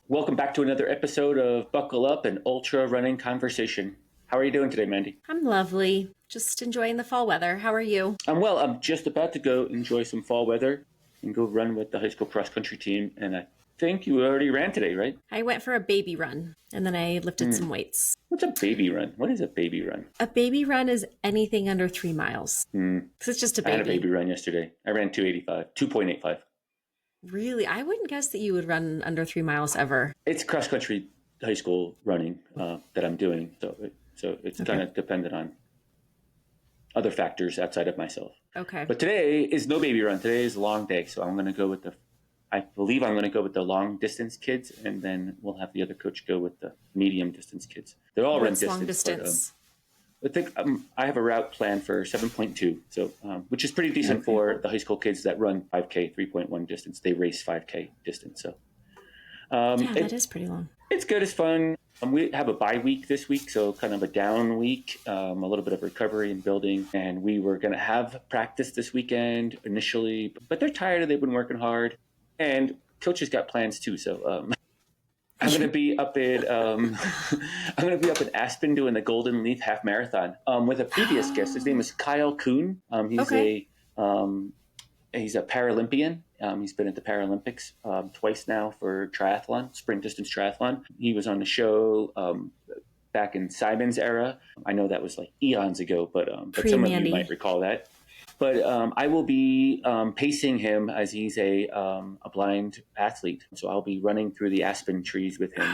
Welcome back to another episode of Buckle Up and Ultra Running Conversation. How are you doing today, Mandy? I'm lovely. Just enjoying the fall weather. How are you? I'm well. I'm just about to go enjoy some fall weather and go run with the high school cross country team. And I think you already ran today, right? I went for a baby run and then I lifted some weights. What's a baby run? What is a baby run? A baby run is anything under 3 miles. Because it's just a I had a baby. baby run yesterday. I ran 2.85. Really? I wouldn't guess that you would run under 3 miles ever. It's cross country high school running that I'm doing. So it's kind of dependent on other factors outside of myself. Okay. But today is no baby run. Today is a long day. So I'm going to go with the long distance kids, and then we'll have the other coach go with the medium distance kids. They're all run What's distance. long distance? But, I think I have a route planned for 7.2, so which is pretty decent for the high school kids that run 5K, 3.1 distance. They race 5K distance. So that is pretty long. it's good. It's fun. We have a bye week this week, so kind of a down week, a little bit of recovery and building. And we were going to have practice this weekend initially, but they're tired. They've been working hard, and coaches got plans too. So I'm going to be up in Aspen doing the Golden Leaf Half Marathon with a previous guest. His name is Kyle Kuhn. He's a Paralympian. He's been at the Paralympics twice now for triathlon, sprint distance triathlon. He was on the show back in Simon's era. I know that was like eons ago, but some of you might recall that. But I will be pacing him as he's a blind athlete. So I'll be running through the aspen trees with him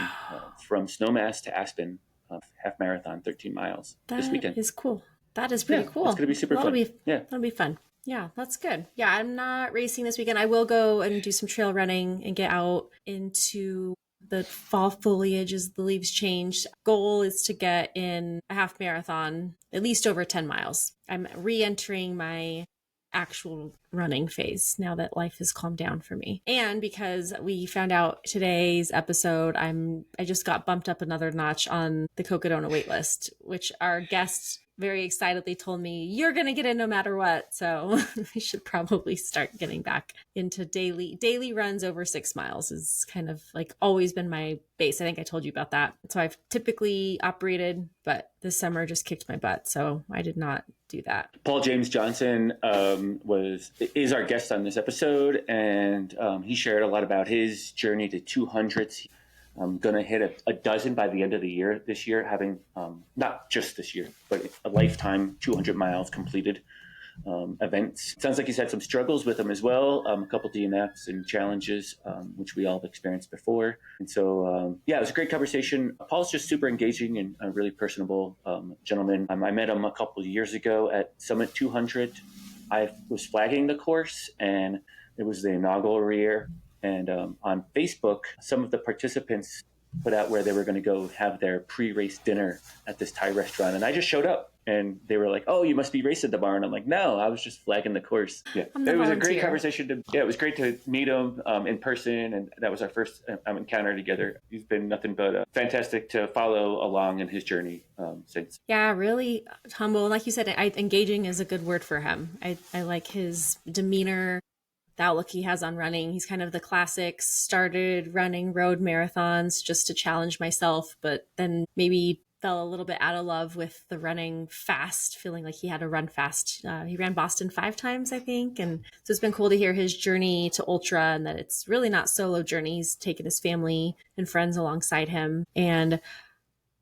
from Snowmass to Aspen, half marathon, 13 miles this weekend. That is cool. That is pretty cool. It's going to be super fun. That'll be fun. Yeah, that's good. Yeah, I'm not racing this weekend. I will go and do some trail running and get out into the fall foliage as the leaves change. Goal is to get in a half marathon, at least over 10 miles. I'm re-entering my actual running phase now that life has calmed down for me. And because we found out today's episode, I just got bumped up another notch on the Cocodona wait list, which our guest very excitedly told me, you're going to get in no matter what. So I should probably start getting back into daily runs over 6 miles is kind of like always been my base. I think I told you about that. So I've typically operated, but this summer just kicked my butt. So I did not do that. Paul James Johnson is our guest on this episode, and he shared a lot about his journey to 200s. I'm going to hit a dozen by the end of the year this year, having not just this year, but a lifetime 200 miles completed events. It sounds like he's had some struggles with them as well, a couple DNFs and challenges, which we all have experienced before. And so, it was a great conversation. Paul's just super engaging and a really personable gentleman. I met him a couple of years ago at Summit 200. I was flagging the course, and it was the inaugural year. And on Facebook, some of the participants put out where they were going to go have their pre-race dinner at this Thai restaurant. And I just showed up, and they were like, oh, you must be racing tomorrow. And I'm like, no, I was just flagging the course. Yeah, it was a great conversation. It was great to meet him in person. And that was our first encounter together. He's been nothing but fantastic to follow along in his journey since. Yeah, really humble. Like you said, engaging is a good word for him. I like his demeanor, the outlook he has on running. He's kind of the classic, started running road marathons just to challenge myself, but then maybe fell a little bit out of love with the running fast, feeling like he had to run fast. He ran Boston 5 times, I think. And so it's been cool to hear his journey to ultra, and that it's really not solo journey. He's taken his family and friends alongside him. And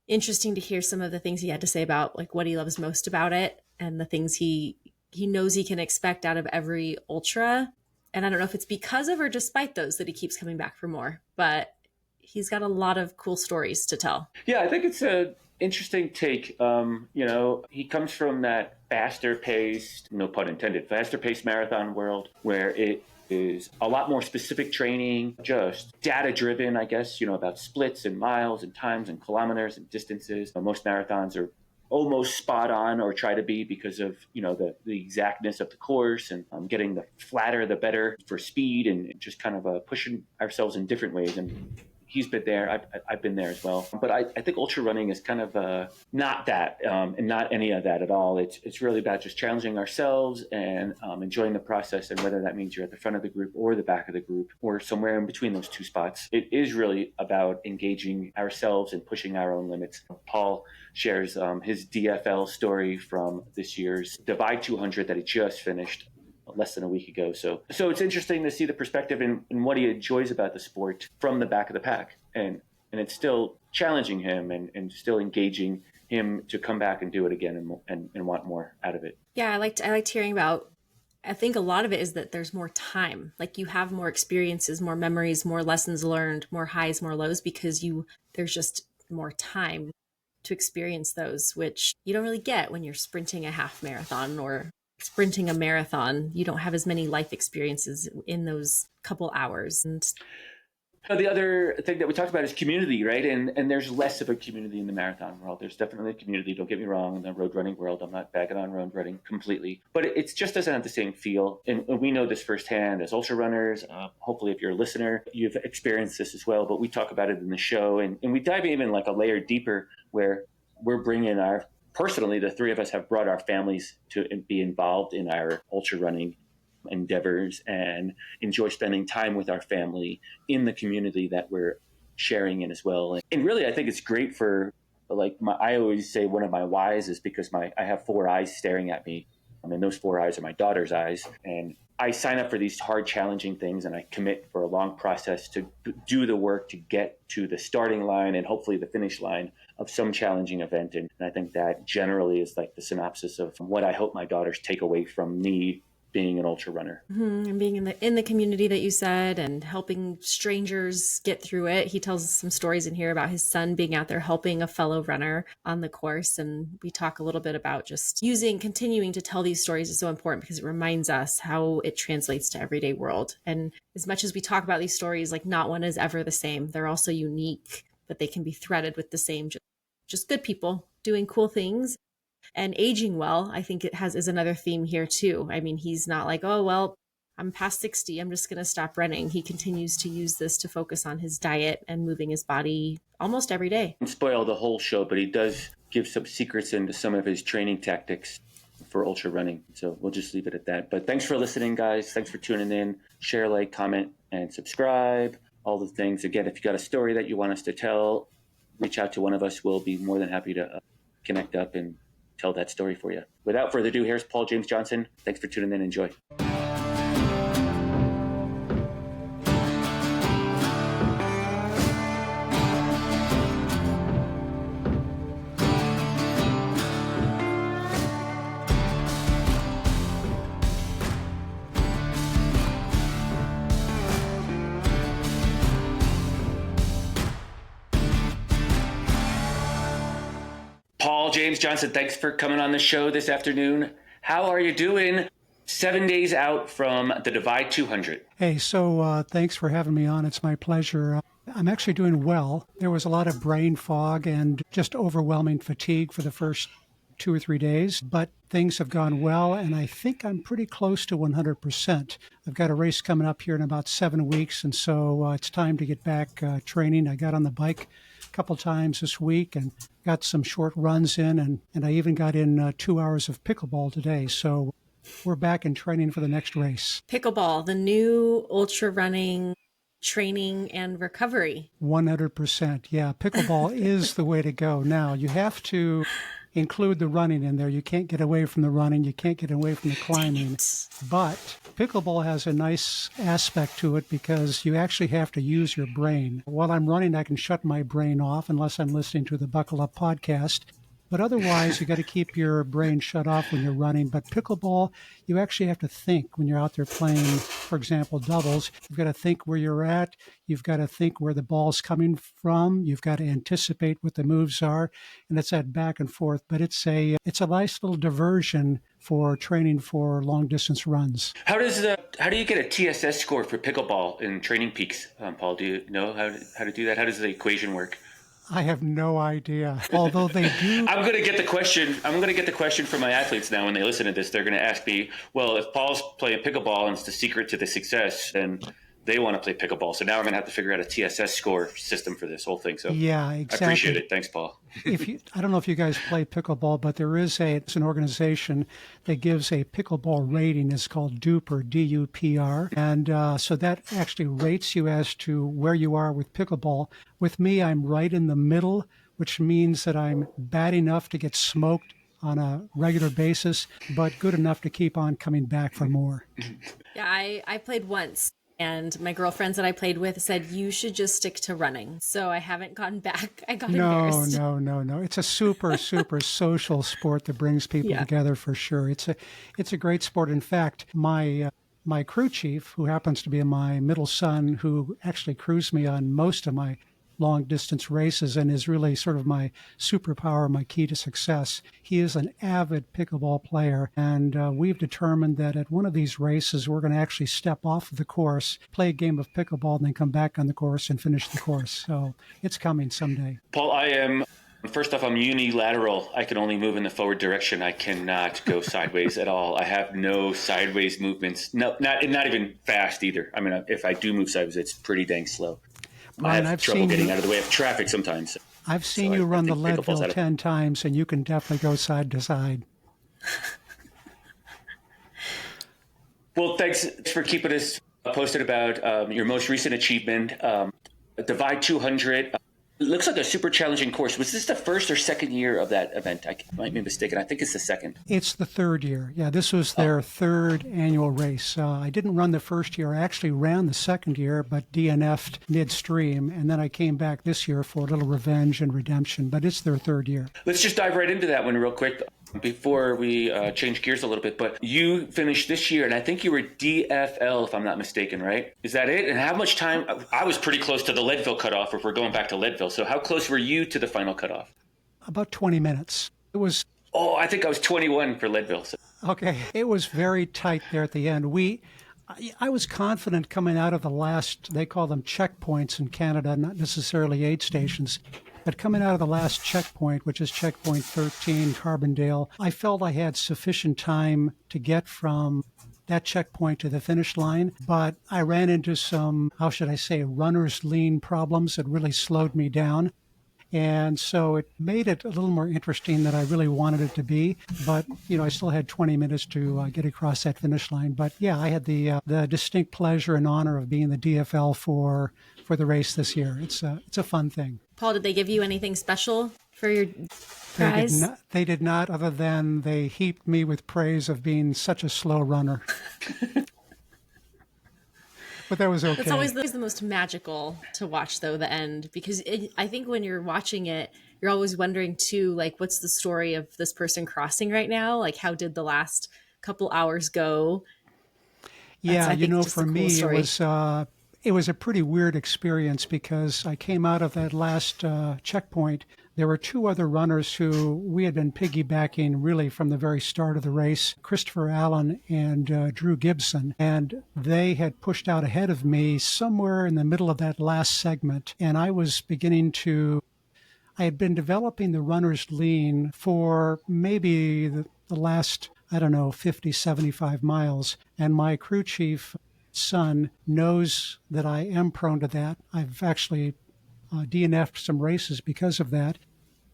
interesting to hear some of the things he had to say about like what he loves most about it and the things he knows he can expect out of every ultra. And I don't know if it's because of or despite those that he keeps coming back for more, but he's got a lot of cool stories to tell. Yeah, I think it's an interesting take. He comes from that faster paced, no pun intended, faster paced marathon world where it is a lot more specific training, just data driven, I guess, about splits and miles and times and kilometers and distances. Most marathons are almost spot on or try to be because of, the exactness of the course and getting the flatter, the better for speed and just kind of pushing ourselves in different ways. And he's been there. I've been there as well. But I think ultra running is kind of not that and not any of that at all. It's really about just challenging ourselves and enjoying the process. And whether that means you're at the front of the group or the back of the group or somewhere in between those two spots, it is really about engaging ourselves and pushing our own limits. Paul shares his DFL story from this year's Divide 200 that he just finished less than a week ago. So it's interesting to see the perspective and what he enjoys about the sport from the back of the pack. And it's still challenging him and still engaging him to come back and do it again and want more out of it. Yeah, I liked hearing about. I think a lot of it is that there's more time. Like you have more experiences, more memories, more lessons learned, more highs, more lows, because there's just more time to experience those, which you don't really get when you're sprinting a half marathon or sprinting a marathon. You don't have as many life experiences in those couple hours. And the other thing that we talked about is community, right? And there's less of a community in the marathon world. There's definitely a community, don't get me wrong, in the road running world. I'm not bagging on road running completely, but it just doesn't have the same feel. And we know this firsthand as ultra runners. Hopefully, if you're a listener, you've experienced this as well, but we talk about it in the show. And we dive even like a layer deeper where we're bringing personally, the three of us have brought our families to be involved in our ultra running endeavors and enjoy spending time with our family in the community that we're sharing in as well. And really, I think it's great for I always say one of my whys is because I have four eyes staring at me. And those four eyes are my daughter's eyes. And I sign up for these hard, challenging things and I commit for a long process to do the work to get to the starting line and hopefully the finish line of some challenging event. And I think that generally is like the synopsis of what I hope my daughters take away from me being an ultra runner. And being in the community that you said and helping strangers get through it. He tells some stories in here about his son being out there helping a fellow runner on the course. And we talk a little bit about just continuing to tell these stories is so important because it reminds us how it translates to everyday world. And as much as we talk about these stories, like not one is ever the same. They're also unique, but they can be threaded with the same, just good people doing cool things. And aging well, I think is another theme here too. I mean, he's not like, oh, well, I'm past 60. I'm just going to stop running. He continues to use this to focus on his diet and moving his body almost every day. I won't spoil the whole show, but he does give some secrets into some of his training tactics for ultra running. So we'll just leave it at that. But thanks for listening, guys. Thanks for tuning in. Share, like, comment, and subscribe. All the things. Again, if you got a story that you want us to tell, reach out to one of us. We'll be more than happy to connect up and tell that story for you. Without further ado, here's Paul James Johnson. Thanks for tuning in. Enjoy. Paul James Johnson, thanks for coming on the show this afternoon. How are you doing 7 days out from the Divide 200? Hey, so thanks for having me on. It's my pleasure. I'm actually doing well. There was a lot of brain fog and just overwhelming fatigue for the first 2 or 3 days, but things have gone well, and I think I'm pretty close to 100%. I've got a race coming up here in about 7 weeks, and so it's time to get back training. I got on the bike a couple times this week and got some short runs in, and I even got in 2 hours of pickleball today. So we're back in training for the next race. Pickleball, the new ultra running training and recovery. 100%. Yeah, pickleball is the way to go. Now, you have to include the running in there. You can't get away from the running. You can't get away from the climbing. But pickleball has a nice aspect to it because you actually have to use your brain. While I'm running, I can shut my brain off unless I'm listening to the Buckle Up podcast. But otherwise, you got to keep your brain shut off when you're running. But pickleball, you actually have to think when you're out there playing, for example, doubles. You've got to think where you're at. You've got to think where the ball's coming from. You've got to anticipate what the moves are. And it's that back and forth. But it's a nice little diversion for training for long distance runs. How do you get a TSS score for pickleball in Training Peaks, Paul? Do you know how to do that? How does the equation work? I have no idea. Although they do. I'm going to get the question from my athletes now when they listen to this. They're going to ask me, well, if Paul's playing pickleball and it's the secret to the success, then they want to play pickleball. So now I'm going to have to figure out a TSS score system for this whole thing. So Yeah, exactly. I appreciate it. Thanks, Paul. I don't know if you guys play pickleball, but it's an organization that gives a pickleball rating. It's called DUPR, D-U-P-R. And so that actually rates you as to where you are with pickleball. With me, I'm right in the middle, which means that I'm bad enough to get smoked on a regular basis, but good enough to keep on coming back for more. Yeah, I played once, and my girlfriends that I played with said, you should just stick to running. So I haven't gone back. I got embarrassed. No. It's a super social sport that brings people together for sure. It's a great sport. In fact, my crew chief, who happens to be my middle son, who actually crews me on most of my long distance races and is really sort of my superpower, my key to success. He is an avid pickleball player, and we've determined that at one of these races, we're going to actually step off of the course, play a game of pickleball, and then come back on the course and finish the course. So it's coming someday. Paul, first off, I'm unilateral. I can only move in the forward direction. I cannot go sideways at all. I have no sideways movements. No, not even fast either. I mean, if I do move sideways, it's pretty dang slow. Ryan, I have trouble getting out of the way of traffic sometimes. I've seen you run the Leadville 10 times, and you can definitely go side to side. Well, thanks for keeping us posted about your most recent achievement, Divide 200. It looks like a super challenging course. Was this the first or second year of that event? I might be mistaken. I think it's the second. It's the third year. Yeah, this was their third annual race. I didn't run the first year. I actually ran the second year, but DNF'd midstream. And then I came back this year for a little revenge and redemption. But it's their third year. Let's just dive right into that one real quick before we change gears a little bit. But you finished this year, and I think you were DFL, if I'm not mistaken, right? Is that it? And how much time? I was pretty close to the Leadville cutoff, if we're going back to Leadville. So how close were you to the final cutoff? About 20 minutes. It was... Oh, I think I was 21 for Leadville. So. Okay. It was very tight there at the end. I was confident coming out of the last, they call them checkpoints in Canada, not necessarily aid stations. But coming out of the last checkpoint, which is checkpoint 13, Carbondale, I felt I had sufficient time to get from that checkpoint to the finish line. But I ran into some, how should I say, runner's lean problems that really slowed me down. And so it made it a little more interesting than I really wanted it to be. But, I still had 20 minutes to get across that finish line. But yeah, I had the distinct pleasure and honor of being the DFL for the race this year. It's a fun thing. Paul, did they give you anything special for your prize? They did not, other than they heaped me with praise of being such a slow runner. But that was okay. It's always the most magical to watch, though, the end, because I think when you're watching it, you're always wondering, too, like, what's the story of this person crossing right now? Like, how did the last couple hours go? Yeah, for me, it was a pretty weird experience because I came out of that last checkpoint. There were two other runners who we had been piggybacking really from the very start of the race, Christopher Allen and Drew Gibson. And they had pushed out ahead of me somewhere in the middle of that last segment. And I had been developing the runner's lean for maybe the last, 50, 75 miles. And my crew chief son knows that I am prone to that. I've actually DNF'd some races because of that.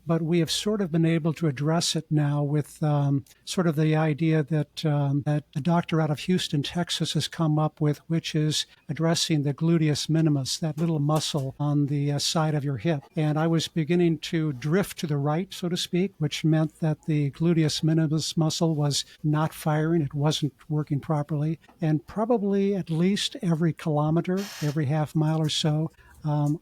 But we have sort of been able to address it now with sort of the idea that the doctor out of Houston, Texas has come up with, which is addressing the gluteus minimus, that little muscle on the side of your hip. And I was beginning to drift to the right, so to speak, which meant that the gluteus minimus muscle was not firing. It wasn't working properly. And probably at least every kilometer, every half mile or so,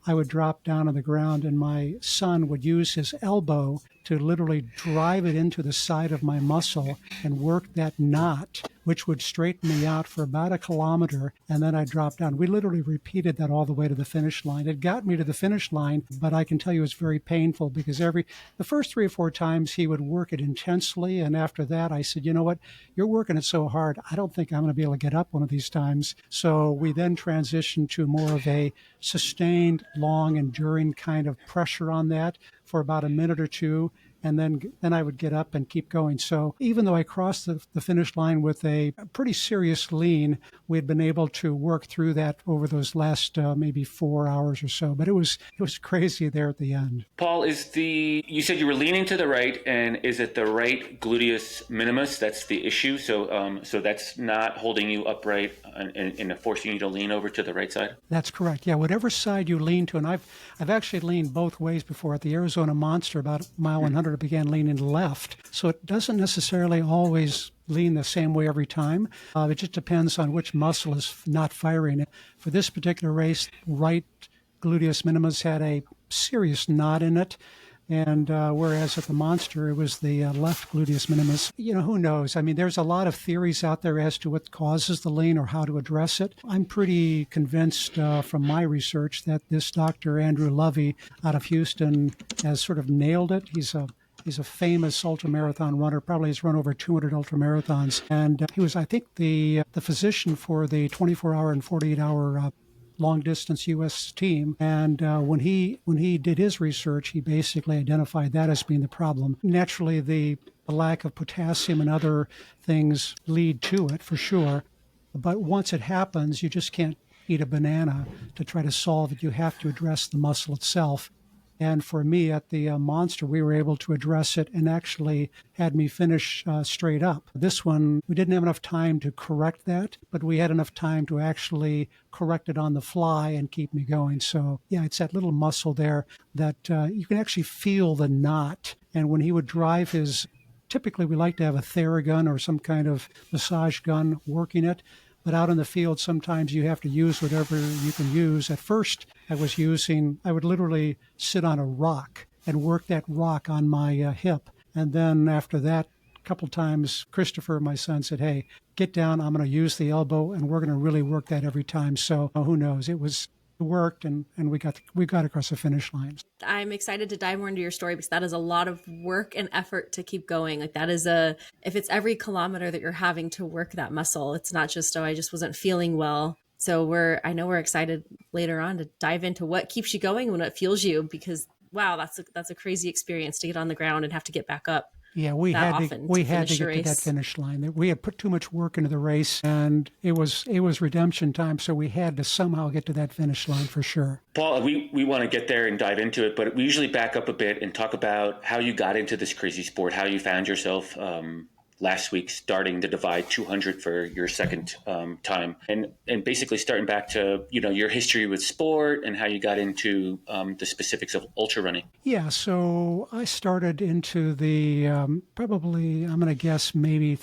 I would drop down on the ground and my son would use his elbow to literally drive it into the side of my muscle and work that knot, which would straighten me out for about a kilometer, and then I'd drop down. We literally repeated that all the way to the finish line. It got me to the finish line, but I can tell you it's very painful because the first 3 or 4 times he would work it intensely, and after that I said, you know what, you're working it so hard, I don't think I'm going to be able to get up one of these times. So we then transitioned to more of a sustained, long, enduring kind of pressure on that for about a minute or two. and then I would get up and keep going. So even though I crossed the finish line with a pretty serious lean, we had been able to work through that over those last maybe 4 hours or so. But it was crazy there at the end. Paul, you said you were leaning to the right, and is it the right gluteus minimus that's the issue? So that's not holding you upright and forcing you to lean over to the right side? That's correct. Yeah, whatever side you lean to, and I've actually leaned both ways before. At the Arizona Monster, about mile 100, I began leaning left. So it doesn't necessarily always lean the same way every time. It just depends on which muscle is not firing. For this particular race, right gluteus minimus had a serious knot in it. And whereas at the Monster, it was the left gluteus minimus. Who knows? I mean, there's a lot of theories out there as to what causes the lean or how to address it. I'm pretty convinced from my research that this Dr. Andrew Lovey out of Houston has sort of nailed it. He's a famous ultramarathon runner, probably has run over 200 ultramarathons. And he was, I think, the physician for the 24-hour and 48-hour long distance U.S. team. And when he did his research, he basically identified that as being the problem. Naturally, the lack of potassium and other things lead to it for sure. But once it happens, you just can't eat a banana to try to solve it. You have to address the muscle itself. And for me at the Monster, we were able to address it and actually had me finish straight up. This one, we didn't have enough time to correct that, but we had enough time to actually correct it on the fly and keep me going. So yeah, it's that little muscle there that you can actually feel the knot. And when he would drive typically we like to have a Theragun or some kind of massage gun working it. But out in the field, sometimes you have to use whatever you can use. At first, I would literally sit on a rock and work that rock on my hip. And then after that, a couple times, Christopher, my son, said, hey, get down. I'm going to use the elbow, and we're going to really work that every time. So who knows? It worked, and we got across the finish line. I'm excited to dive more into your story because that is a lot of work and effort to keep going. Like that is if it's every kilometer that you're having to work that muscle, it's not just, I just wasn't feeling well. So I know we're excited later on to dive into what keeps you going when it fuels you, because wow, that's a crazy experience to get on the ground and have to get back up. Yeah, we had to get to that finish line. We had put too much work into the race, and it was redemption time, so we had to somehow get to that finish line for sure. Paul, we want to get there and dive into it, but we usually back up a bit and talk about how you got into this crazy sport, how you found yourself last week starting the Divide 200 for your second time, and basically starting back to your history with sport and how you got into the specifics of ultra running. Yeah, so I started into the probably, I'm going to guess maybe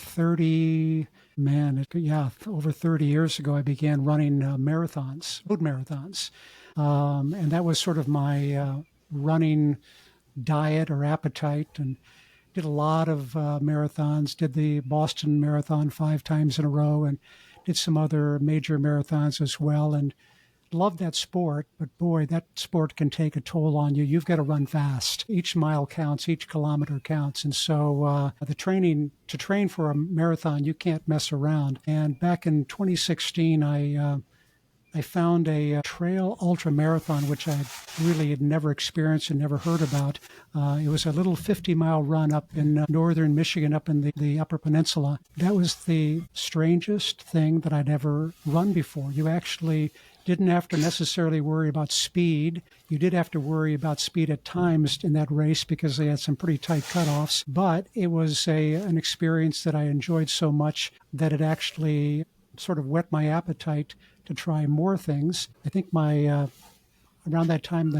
over 30 years ago, I began running road marathons. And that was sort of my running diet or appetite, and did a lot of marathons, did the Boston Marathon 5 times in a row, and did some other major marathons as well, and loved that sport. But boy, that sport can take a toll on you. You've got to run fast. Each mile counts, each kilometer counts. And so to train for a marathon, you can't mess around. And back in 2016, I found a trail ultra marathon, which I really had never experienced and never heard about. It was a little 50-mile run up in northern Michigan, up in the Upper Peninsula. That was the strangest thing that I'd ever run before. You actually didn't have to necessarily worry about speed. You did have to worry about speed at times in that race because they had some pretty tight cutoffs. But it was an experience that I enjoyed so much that it actually sort of whet my appetite to try more things. I think around that time,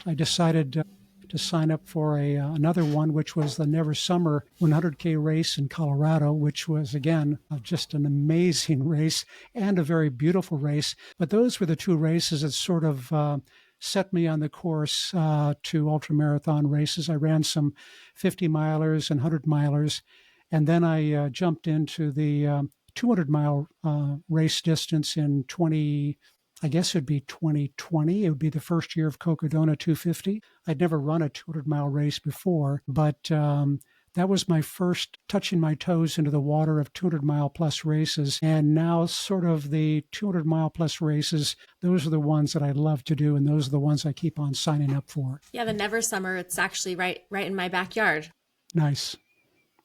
I decided to sign up for another one, which was the Never Summer 100K race in Colorado, which was, again, just an amazing race and a very beautiful race. But those were the two races that sort of set me on the course to ultramarathon races. I ran some 50-milers and 100-milers, and then I jumped into the 200-mile race distance in I guess it would be 2020. It would be the first year of Cocodona 250. I'd never run a 200-mile race before, but that was my first touching my toes into the water of 200-mile plus races. And now sort of the 200-mile plus races, those are the ones that I love to do, and those are the ones I keep on signing up for. Yeah, the Never Summer, it's actually right in my backyard. Nice.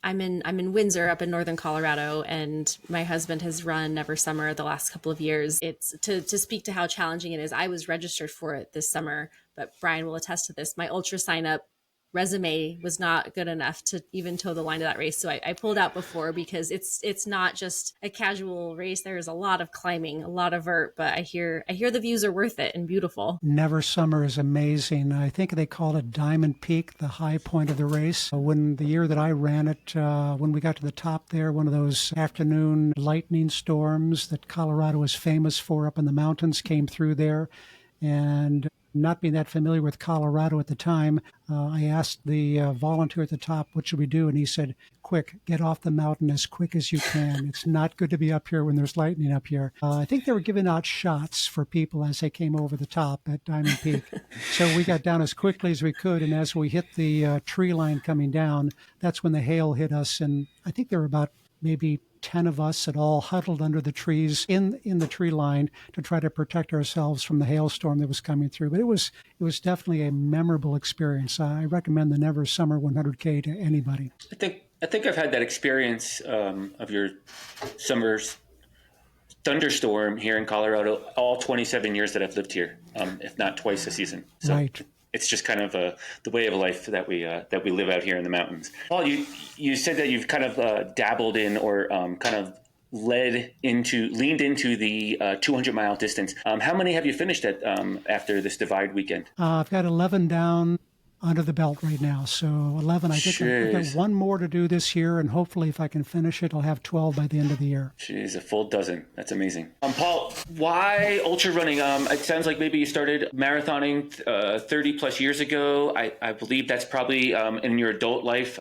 I'm in Windsor up in northern Colorado, and my husband has run Never Summer the last couple of years. It's to speak to how challenging it is. I was registered for it this summer, but Brian will attest to this. My ultra sign up resume was not good enough to even toe the line of that race. So I pulled out before, because it's not just a casual race. There's a lot of climbing, a lot of vert, but I hear the views are worth it and beautiful. Never Summer is amazing. I think they call it Diamond Peak, the high point of the race. When the year that I ran it, when we got to the top there, one of those afternoon lightning storms that Colorado is famous for up in the mountains came through there. And not being that familiar with Colorado at the time, I asked the volunteer at the top, what should we do? And he said, quick, get off the mountain as quick as you can. It's not good to be up here when there's lightning up here. I think they were giving out shots for people as they came over the top at Diamond Peak. So we got down as quickly as we could. And as we hit the tree line coming down, that's when the hail hit us. And I think there were about maybe 10 of us had all huddled under the trees in the tree line to try to protect ourselves from the hailstorm that was coming through. But it was definitely a memorable experience. I recommend the Never Summer 100K to anybody. I think I've had that experience of your summer's thunderstorm here in Colorado all 27 years that I've lived here, if not twice a season. So Right. It's just kind of the way of life that we live out here in the mountains. Paul, you said that you've kind of dabbled in or kind of leaned into the 200-mile distance. How many have you finished at after this Divide weekend? I've got 11 down under the belt right now. So 11, I think I've got one more to do this year, and hopefully if I can finish it, I'll have 12 by the end of the year. Jeez, a full dozen. That's amazing. Paul, why ultra running? It sounds like maybe you started marathoning 30 plus years ago. I believe that's probably in your adult life.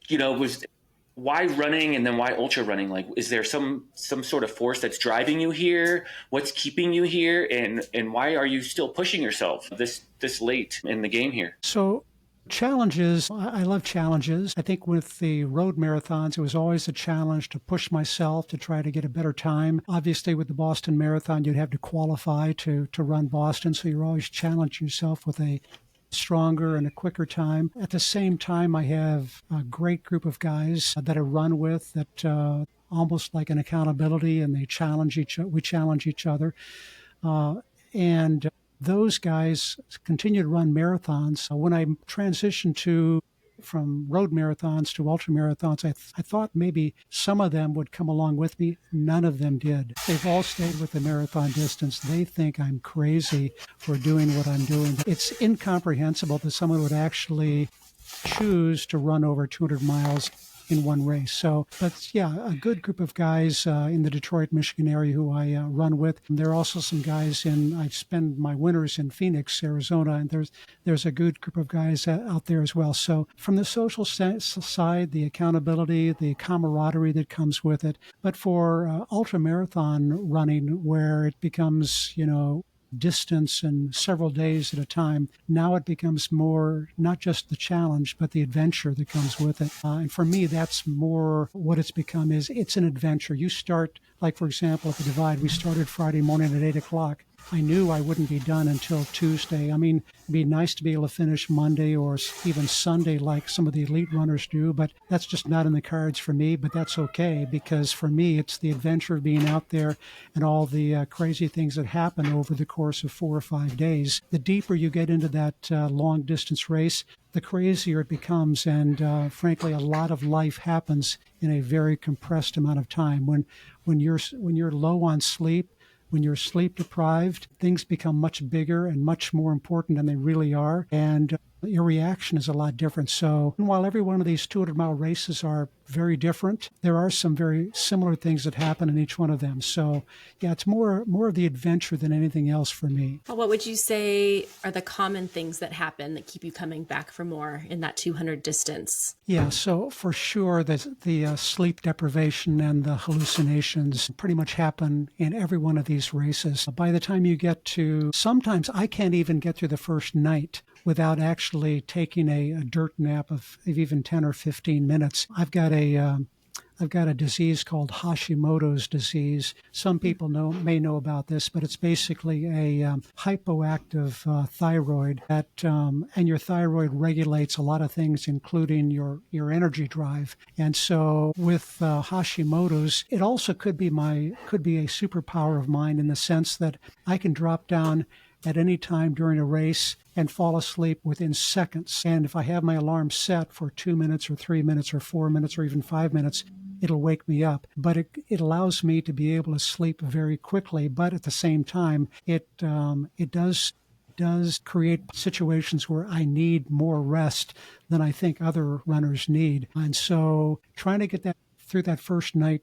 Why running, and then why ultra running? Like, is there some sort of force that's driving you here? What's keeping you here? And why are you still pushing yourself this late in the game here? So challenges, I love challenges. I think with the road marathons, it was always a challenge to push myself to try to get a better time. Obviously, with the Boston Marathon, you'd have to qualify to run Boston, so you're always challenging yourself with a stronger and a quicker time. At the same time, I have a great group of guys that I run with that almost like an accountability, and we challenge each other. And those guys continue to run marathons. When I transitioned from road marathons to ultra marathons, I thought maybe some of them would come along with me. None of them did. They've all stayed with the marathon distance. They think I'm crazy for doing what I'm doing. It's incomprehensible that someone would actually choose to run over 200 miles in one race. So, but yeah, a good group of guys in the Detroit, Michigan area who I run with. And there are also some guys I spend my winters in Phoenix, Arizona, and there's a good group of guys out there as well. So from the social side, the accountability, the camaraderie that comes with it. But for ultra marathon running, where it becomes, distance and several days at a time, now it becomes more not just the challenge but the adventure that comes with it, and for me that's more what it's become. It's an adventure. You start, like for example at the Divide, we started Friday morning at 8 o'clock. I knew I wouldn't be done until Tuesday. I mean, it'd be nice to be able to finish Monday or even Sunday like some of the elite runners do, but that's just not in the cards for me. But that's okay, because for me, it's the adventure of being out there and all the crazy things that happen over the course of 4 or 5 days. The deeper you get into that long distance race, the crazier it becomes. And frankly, a lot of life happens in a very compressed amount of time. When you're low on sleep, when you're sleep deprived, things become much bigger and much more important than they really are. And your reaction is a lot different. So while every one of these 200-mile races are very different, there are some very similar things that happen in each one of them. So yeah, it's more of the adventure than anything else for me. Well, what would you say are the common things that happen that keep you coming back for more in that 200 distance? Yeah, so for sure the sleep deprivation and the hallucinations pretty much happen in every one of these races. By the time you get to, sometimes I can't even get through the first night without actually taking a dirt nap of even 10 or 15 minutes. I've got a I've got a disease called Hashimoto's disease. Some people may know about this, but it's basically a hypoactive thyroid and your thyroid regulates a lot of things, including your energy drive. And so with Hashimoto's, it also could be a superpower of mine in the sense that I can drop down at any time during a race and fall asleep within seconds. And if I have my alarm set for 2 minutes or 3 minutes or 4 minutes or even 5 minutes, it'll wake me up. But it allows me to be able to sleep very quickly. But at the same time, it does create situations where I need more rest than I think other runners need. And so trying to get that through that first night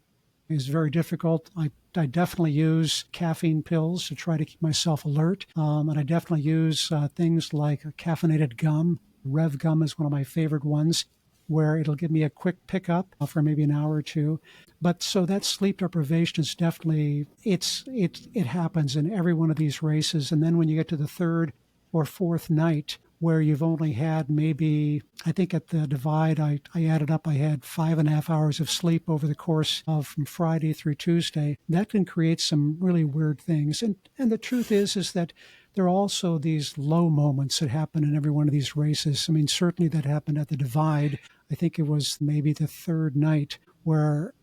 is very difficult. I definitely use caffeine pills to try to keep myself alert. And I definitely use things like a caffeinated gum. Rev gum is one of my favorite ones, where it'll give me a quick pickup for maybe an hour or two. But so that sleep deprivation is definitely, it happens in every one of these races. And then when you get to the third or fourth night, where you've only had maybe, I think at the Divide, I added up, I had 5.5 hours of sleep over the course of from Friday through Tuesday. That can create some really weird things. And the truth is that there are also these low moments that happen in every one of these races. I mean, certainly that happened at the Divide. I think it was maybe the third night where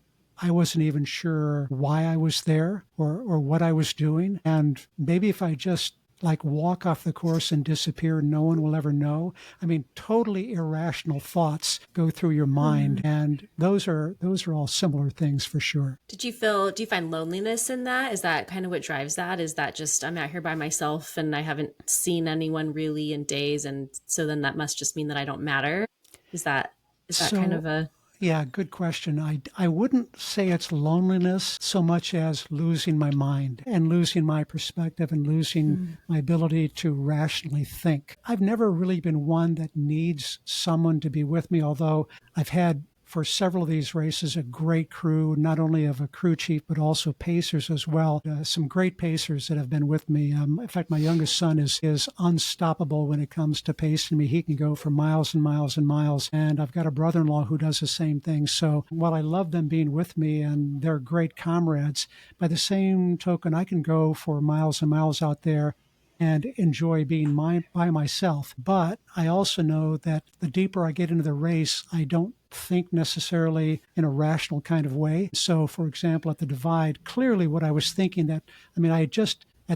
I wasn't even sure why I was there or what I was doing. And maybe if I just walk off the course and disappear, no one will ever know. I mean, totally irrational thoughts go through your mind. And those are all similar things for sure. Do you find loneliness in that? Is that kind of what drives that? Is that just, I'm out here by myself and I haven't seen anyone really in days. And so then that must just mean that I don't matter. Is that kind of a... Yeah, good question. I wouldn't say it's loneliness so much as losing my mind and losing my perspective and losing my ability to rationally think. I've never really been one that needs someone to be with me, although I've had for several of these races a great crew, not only of a crew chief, but also pacers as well. Some great pacers that have been with me. In fact, my youngest son is unstoppable when it comes to pacing me. He can go for miles and miles and miles. And I've got a brother-in-law who does the same thing. So while I love them being with me and they're great comrades, by the same token, I can go for miles and miles out there and enjoy being by myself. But I also know that the deeper I get into the race, I don't think necessarily in a rational kind of way. So, for example, at the Divide, clearly what I was thinking at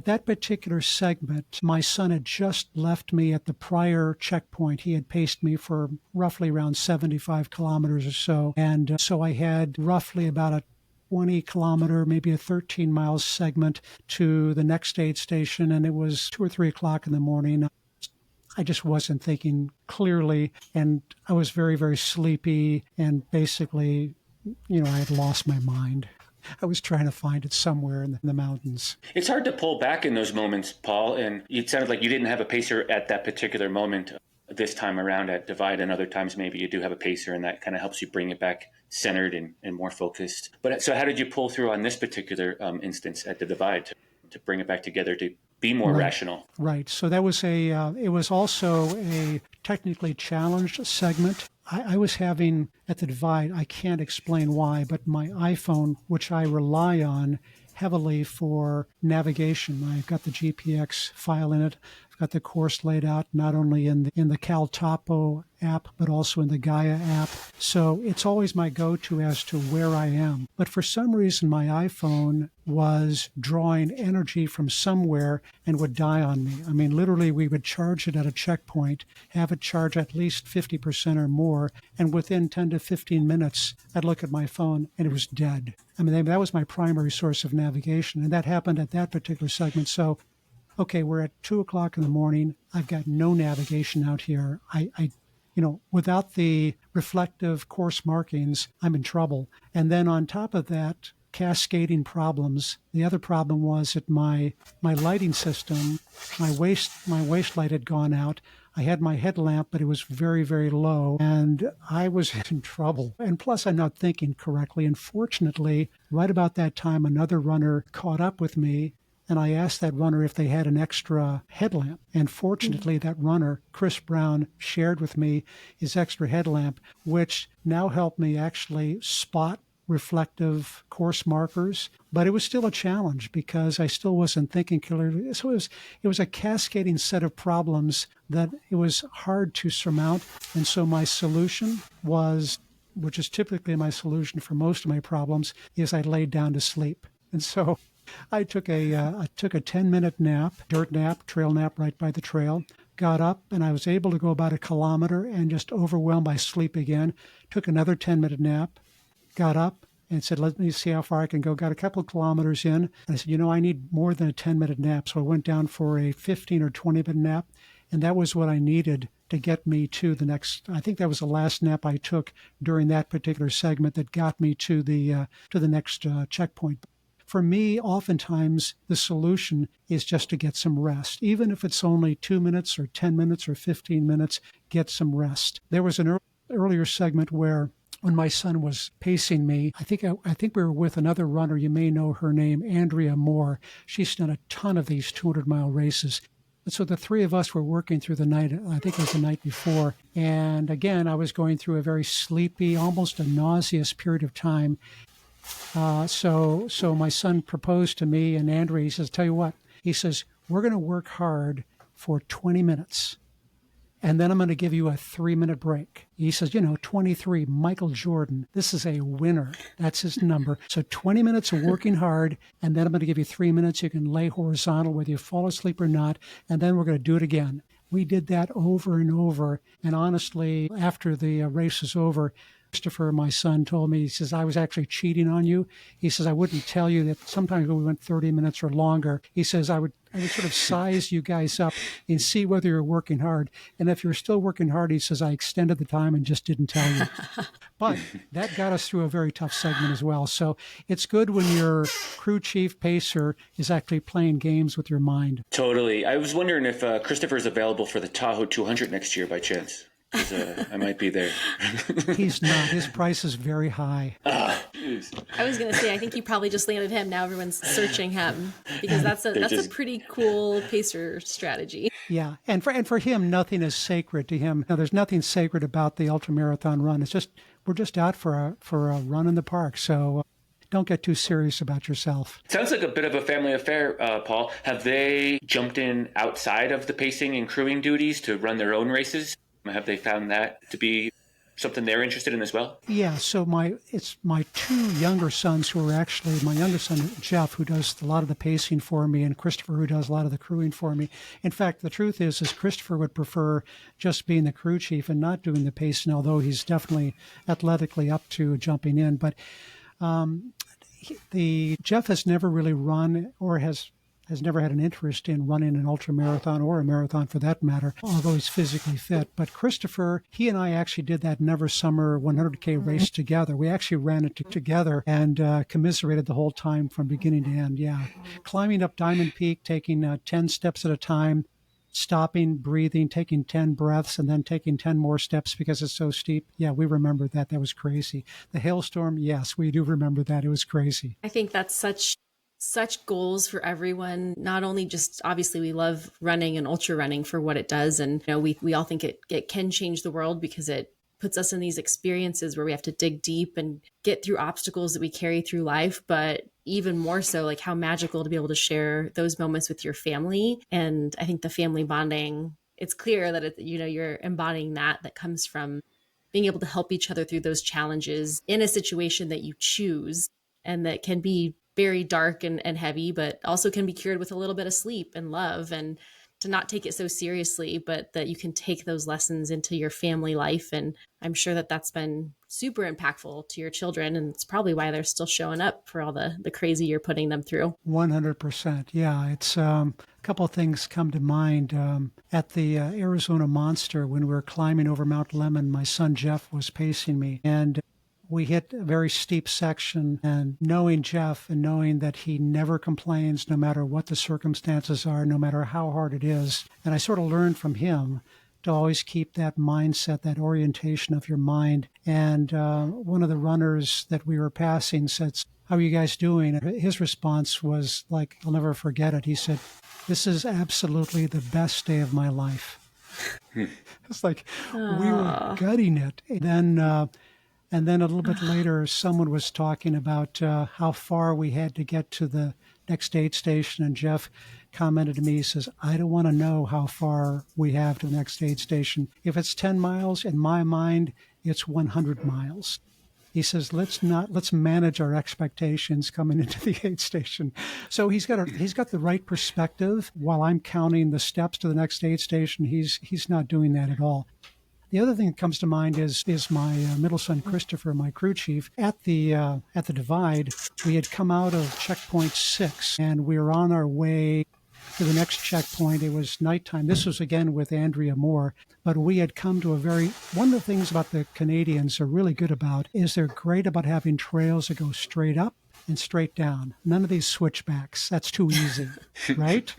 that particular segment, my son had just left me at the prior checkpoint. He had paced me for roughly around 75 kilometers or so. And so I had roughly about a 20 kilometer, maybe a 13 mile segment to the next aid station. And it was 2 or 3 o'clock in the morning. I just wasn't thinking clearly, and I was very, very sleepy, and basically, I had lost my mind. I was trying to find it somewhere in the mountains. It's hard to pull back in those moments, Paul, and it sounded like you didn't have a pacer at that particular moment this time around at Divide, and other times maybe you do have a pacer, and that kind of helps you bring it back centered and more focused. But so how did you pull through on this particular instance at the Divide to bring it back together to be more rational? Right. So that was it was also a technically challenged segment. I was having at the Divide, I can't explain why, but my iPhone, which I rely on heavily for navigation, I've got the GPX file in it. I've got the course laid out not only in the CalTopo app, but also in the Gaia app. So it's always my go-to as to where I am. But for some reason, my iPhone was drawing energy from somewhere and would die on me. I mean, literally, we would charge it at a checkpoint, have it charge at least 50% or more, and within 10 to 15 minutes, I'd look at my phone and it was dead. I mean, that was my primary source of navigation, and that happened at that particular segment. So, okay, we're at 2 o'clock in the morning. I've got no navigation out here. Without the reflective course markings, I'm in trouble. And then on top of that, cascading problems. The other problem was that my lighting system, my waist light had gone out. I had my headlamp, but it was very, very low, and I was in trouble. And plus, I'm not thinking correctly. And fortunately, right about that time, another runner caught up with me, and I asked that runner if they had an extra headlamp. And fortunately, that runner, Chris Brown, shared with me his extra headlamp, which now helped me actually spot reflective course markers, but it was still a challenge because I still wasn't thinking clearly. So it was a cascading set of problems that it was hard to surmount. And so my solution was, which is typically my solution for most of my problems, is I laid down to sleep. And so I took a 10-minute nap, dirt nap, trail nap right by the trail, got up, and I was able to go about a kilometer and just overwhelmed by sleep again. Took another 10-minute nap, got up and said, let me see how far I can go. Got a couple of kilometers in. And I said, I need more than a 10-minute nap. So I went down for a 15 or 20-minute nap. And that was what I needed to get me to the next. I think that was the last nap I took during that particular segment that got me to the next checkpoint. For me, oftentimes the solution is just to get some rest. Even if it's only 2 minutes or 10 minutes or 15 minutes, get some rest. There was an earlier segment where when my son was pacing me, I think we were with another runner. You may know her name, Andrea Moore. She's done a ton of these 200-mile races. And so the three of us were working through the night. I think it was the night before. And again, I was going through a very sleepy, almost a nauseous period of time. So my son proposed to me and Andrea. He says, tell you what, he says, we're going to work hard for 20 minutes. And then I'm going to give you a 3-minute break. He says, 23, Michael Jordan. This is a winner. That's his number. So 20 minutes of working hard, and then I'm going to give you 3 minutes. You can lay horizontal whether you fall asleep or not, and then we're going to do it again. We did that over and over. And honestly, after the race was over, Christopher, my son, told me, he says, I was actually cheating on you. He says, I wouldn't tell you that sometimes we went 30 minutes or longer. He says, I would sort of size you guys up and see whether you're working hard. And if you're still working hard, he says, I extended the time and just didn't tell you. But that got us through a very tough segment as well. So it's good when your crew chief pacer is actually playing games with your mind. Totally. I was wondering if Christopher is available for the Tahoe 200 next year by chance. I might be there. He's not. His price is very high. I was going to say, I think you probably just landed him. Now everyone's searching him because that's a pretty cool pacer strategy. Yeah, and for him, nothing is sacred to him. Now, there's nothing sacred about the ultramarathon run. It's just we're just out for a run in the park. So don't get too serious about yourself. Sounds like a bit of a family affair, Paul. Have they jumped in outside of the pacing and crewing duties to run their own races? Have they found that to be something they're interested in as well? Yeah, so it's my two younger sons who are actually, my youngest son, Jeff, who does a lot of the pacing for me, and Christopher, who does a lot of the crewing for me. In fact, the truth is Christopher would prefer just being the crew chief and not doing the pacing, although he's definitely athletically up to jumping in. But Jeff has never really run or has never had an interest in running an ultramarathon or a marathon for that matter, although he's physically fit. But Christopher, he and I actually did that Never Summer 100K race together. We actually ran it together and commiserated the whole time from beginning to end. Yeah. Climbing up Diamond Peak, taking 10 steps at a time, stopping, breathing, taking 10 breaths, and then taking 10 more steps because it's so steep. Yeah, we remember that. That was crazy. The hailstorm, yes, we do remember that. It was crazy. I think that's such goals for everyone. Not only just, obviously we love running and ultra running for what it does. And we all think it can change the world because it puts us in these experiences where we have to dig deep and get through obstacles that we carry through life. But even more so, like how magical to be able to share those moments with your family. And I think the family bonding, it's clear that you're embodying that comes from being able to help each other through those challenges in a situation that you choose and that can be very dark and heavy, but also can be cured with a little bit of sleep and love, and to not take it so seriously, but that you can take those lessons into your family life. And I'm sure that's been super impactful to your children. And it's probably why they're still showing up for all the crazy you're putting them through. 100%. Yeah. It's a couple of things come to mind. At the Arizona Monster, when we were climbing over Mount Lemmon, my son Jeff was pacing me, and we hit a very steep section, and knowing Jeff and knowing that he never complains no matter what the circumstances are, no matter how hard it is. And I sort of learned from him to always keep that mindset, that orientation of your mind. And one of the runners that we were passing said, "How are you guys doing?" His response was like, I'll never forget it. He said, "This is absolutely the best day of my life." It's like we were gutting it. And then And then a little bit later, someone was talking about how far we had to get to the next aid station. And Jeff commented to me, he says, I don't want to know how far we have to the next aid station. If it's 10 miles, in my mind, it's 100 miles. He says, let's manage our expectations coming into the aid station. So he's got the right perspective. While I'm counting the steps to the next aid station, he's not doing that at all. The other thing that comes to mind is my middle son Christopher, my crew chief. At the divide, we had come out of checkpoint 6, and we were on our way to the next checkpoint. It was nighttime. This was again with Andrea Moore, but we had come to one of the things about the Canadians are really good about is they're great about having trails that go straight up and straight down. None of these switchbacks. That's too easy, right?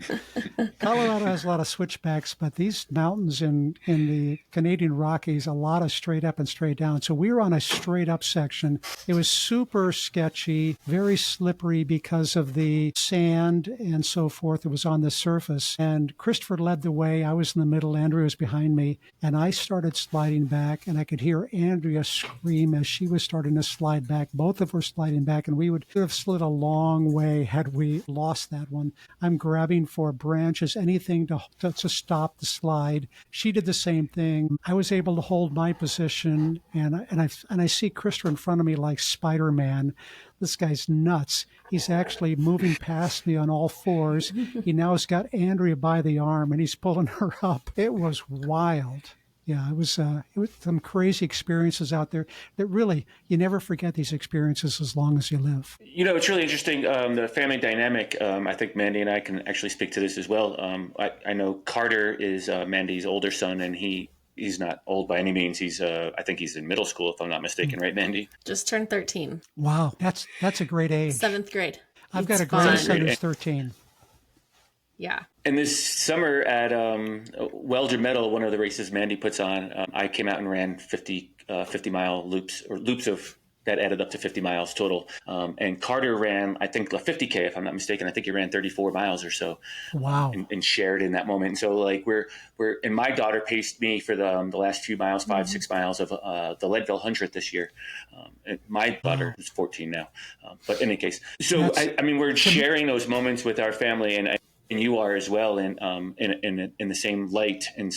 Colorado has a lot of switchbacks, but these mountains in the Canadian Rockies, a lot of straight up and straight down. So we were on a straight up section. It was super sketchy, very slippery because of the sand and so forth that was on the surface. And Christopher led the way. I was in the middle. Andrea was behind me. And I started sliding back, and I could hear Andrea scream as she was starting to slide back. Both of us were sliding back, and we would have slid a long way had we lost that one. I'm grabbing for branches, anything to stop the slide. She did the same thing. I was able to hold my position, and I see Christopher in front of me like Spider-Man. This guy's nuts. He's actually moving past me on all fours. He now has got Andrea by the arm, and he's pulling her up. It was wild. Yeah, it was some crazy experiences out there that really, you never forget these experiences as long as you live. It's really interesting, the family dynamic. I think Mandy and I can actually speak to this as well. I know Carter is Mandy's older son, and he's not old by any means. I think he's in middle school, if I'm not mistaken, right, Mandy? Just turned 13. Wow, that's a great age. 7th grade. I've got a grandson who's 13. Yeah. And this summer at Welger Meadow, one of the races Mandy puts on, I came out and ran 50-mile loops, or loops of that added up to 50 miles total. And Carter ran, I think, a 50K, if I'm not mistaken. I think he ran 34 miles or so. Wow. And shared in that moment. And so, like, and my daughter paced me for the last few miles, 5-6 miles of the Leadville 100 this year. And my daughter is 14 now. But in any case, so we're sharing those moments with our family, and you are as well, in the same light. And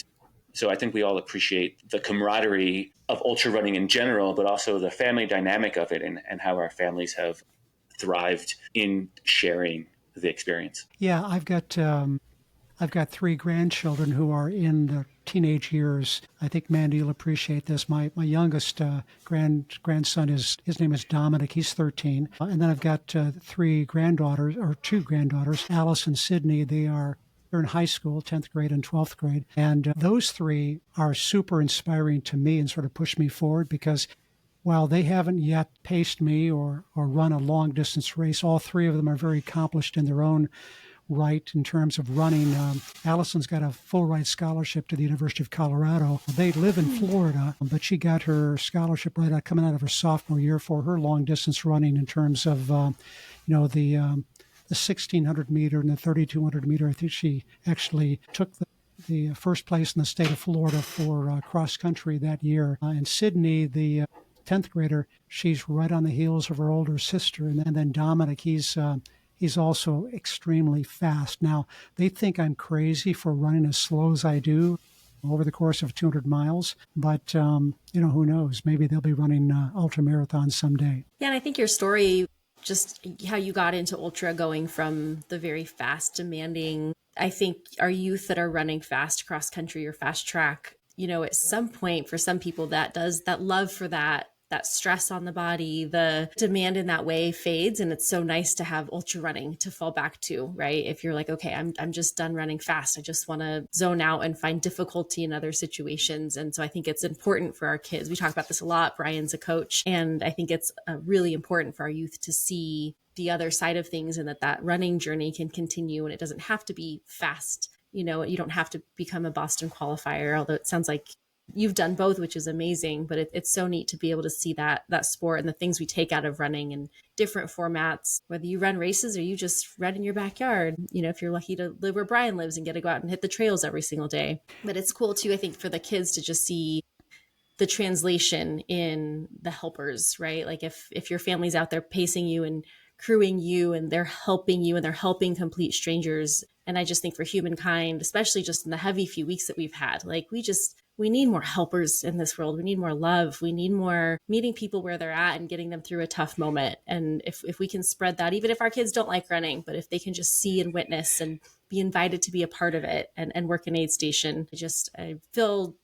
so I think we all appreciate the camaraderie of ultra running in general, but also the family dynamic of it, and how our families have thrived in sharing the experience. Yeah, I've got 3 grandchildren who are in the teenage years. I think Mandy will appreciate this. My youngest grandson his name is Dominic. He's 13, and then I've got 2 granddaughters, Alice and Sydney. They're in high school, 10th grade and 12th grade, and those 3 are super inspiring to me and sort of push me forward, because while they haven't yet paced me or run a long distance race, all 3 of them are very accomplished in their own right in terms of running. Allison's got a full ride scholarship to the University of Colorado. They live in Florida, but she got her scholarship right out coming out of her sophomore year for her long distance running in terms of the 1,600 meter and the 3,200 meter. I think she actually took the first place in the state of Florida for cross country that year. And Sydney, the 10th grader, she's right on the heels of her older sister. And then Dominic, he's also extremely fast. Now, they think I'm crazy for running as slow as I do over the course of 200 miles, but who knows? Maybe they'll be running ultra marathons someday. Yeah, and I think your story, just how you got into ultra, going from the very fast, demanding. I think our youth that are running fast cross country or fast track, at some point for some people that love for that stress on the body, the demand in that way fades. And it's so nice to have ultra running to fall back to, right? If you're like, okay, I'm just done running fast. I just want to zone out and find difficulty in other situations. And so I think it's important for our kids. We talk about this a lot. Brian's a coach. And I think it's really important for our youth to see the other side of things, and that running journey can continue, and it doesn't have to be fast. You don't have to become a Boston qualifier, although it sounds like you've done both, which is amazing. But it's so neat to be able to see that sport and the things we take out of running in different formats, whether you run races or you just run in your backyard, if you're lucky to live where Brian lives and get to go out and hit the trails every single day. But it's cool too, I think, for the kids to just see the translation in the helpers, right? Like if your family's out there pacing you and crewing you and they're helping you and they're helping complete strangers. And I just think for humankind, especially just in the heavy few weeks that we've had, like we need more helpers in this world. We need more love. We need more meeting people where they're at and getting them through a tough moment. And if we can spread that, even if our kids don't like running, but if they can just see and witness and be invited to be a part of it and work an aid station, I feel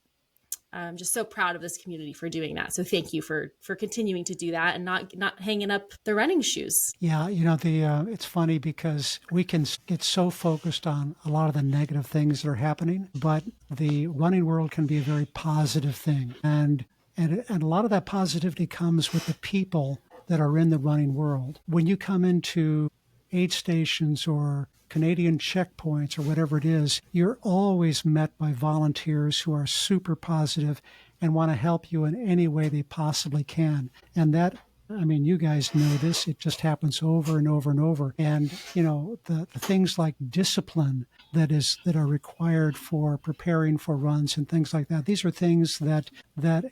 I'm just so proud of this community for doing that. So thank you for continuing to do that and not hanging up the running shoes. Yeah, it's funny because we can get so focused on a lot of the negative things that are happening, but the running world can be a very positive thing. And a lot of that positivity comes with the people that are in the running world. When you come into aid stations or Canadian checkpoints or whatever it is, you're always met by volunteers who are super positive and want to help you in any way they possibly can. And that, I mean, you guys know this, it just happens over and over and over. And, the things like discipline that are required for preparing for runs and things like that, these are things that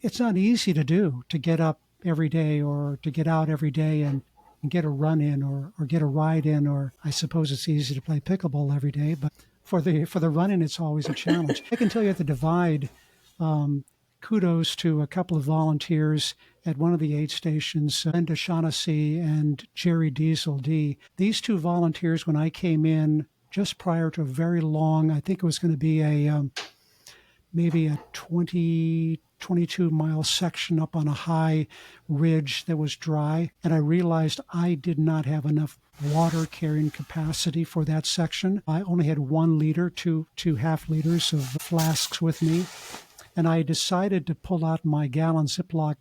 it's not easy to do, to get up every day or to get out every day and get a run in or get a ride in, or I suppose it's easy to play pickleball every day, but for the running, it's always a challenge. I can tell you at the Divide, kudos to a couple of volunteers at one of the aid stations, Linda Shaughnessy and Jerry Diesel D. These two volunteers, when I came in just prior to a very long, I think it was going to be maybe a 22-mile section up on a high ridge that was dry. And I realized I did not have enough water carrying capacity for that section. I only had 1 liter, two half liters of flasks with me. And I decided to pull out my gallon Ziploc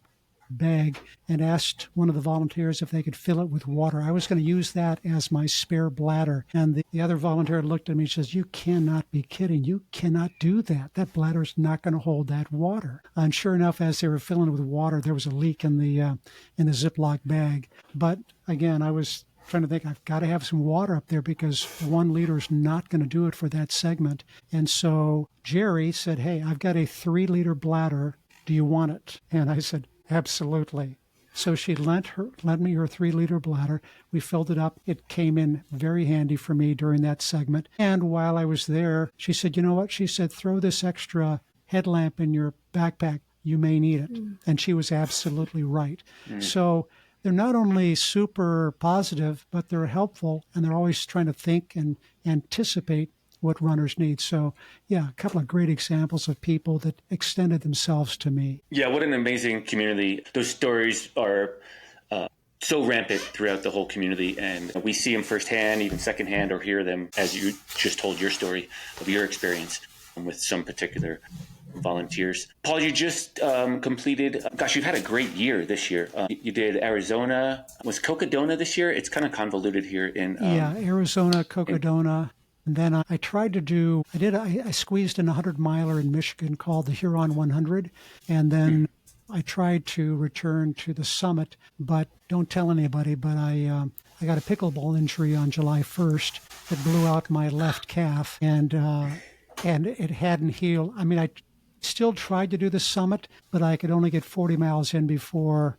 bag and asked one of the volunteers if they could fill it with water. I was going to use that as my spare bladder. And the other volunteer looked at me and says, "You cannot be kidding. You cannot do that. That bladder is not going to hold that water." And sure enough, as they were filling it with water, there was a leak in the Ziploc bag. But again, I was trying to think, I've got to have some water up there because 1 liter is not going to do it for that segment. And so Jerry said, "Hey, I've got a 3-liter bladder. Do you want it?" And I said, "Absolutely." So she lent me her 3-liter bladder. We filled it up. It came in very handy for me during that segment. And while I was there, she said, "You know what?" She said, "Throw this extra headlamp in your backpack. You may need it." And she was absolutely right. So they're not only super positive, but they're helpful, and they're always trying to think and anticipate what runners need. So, yeah, a couple of great examples of people that extended themselves to me. Yeah, what an amazing community. Those stories are so rampant throughout the whole community, and we see them firsthand, even secondhand, or hear them as you just told your story of your experience with some particular volunteers. Paul, you just completed, you've had a great year this year. You did Arizona. Was Cocodona this year? It's kind of convoluted here in... Arizona, Cocodona. And then I tried to do, I squeezed in a 100-miler in Michigan called the Huron 100. And then I tried to return to the summit, but don't tell anybody, but I got a pickleball injury on July 1st that blew out my left calf, and it hadn't healed. I mean, I still tried to do the summit, but I could only get 40 miles in before,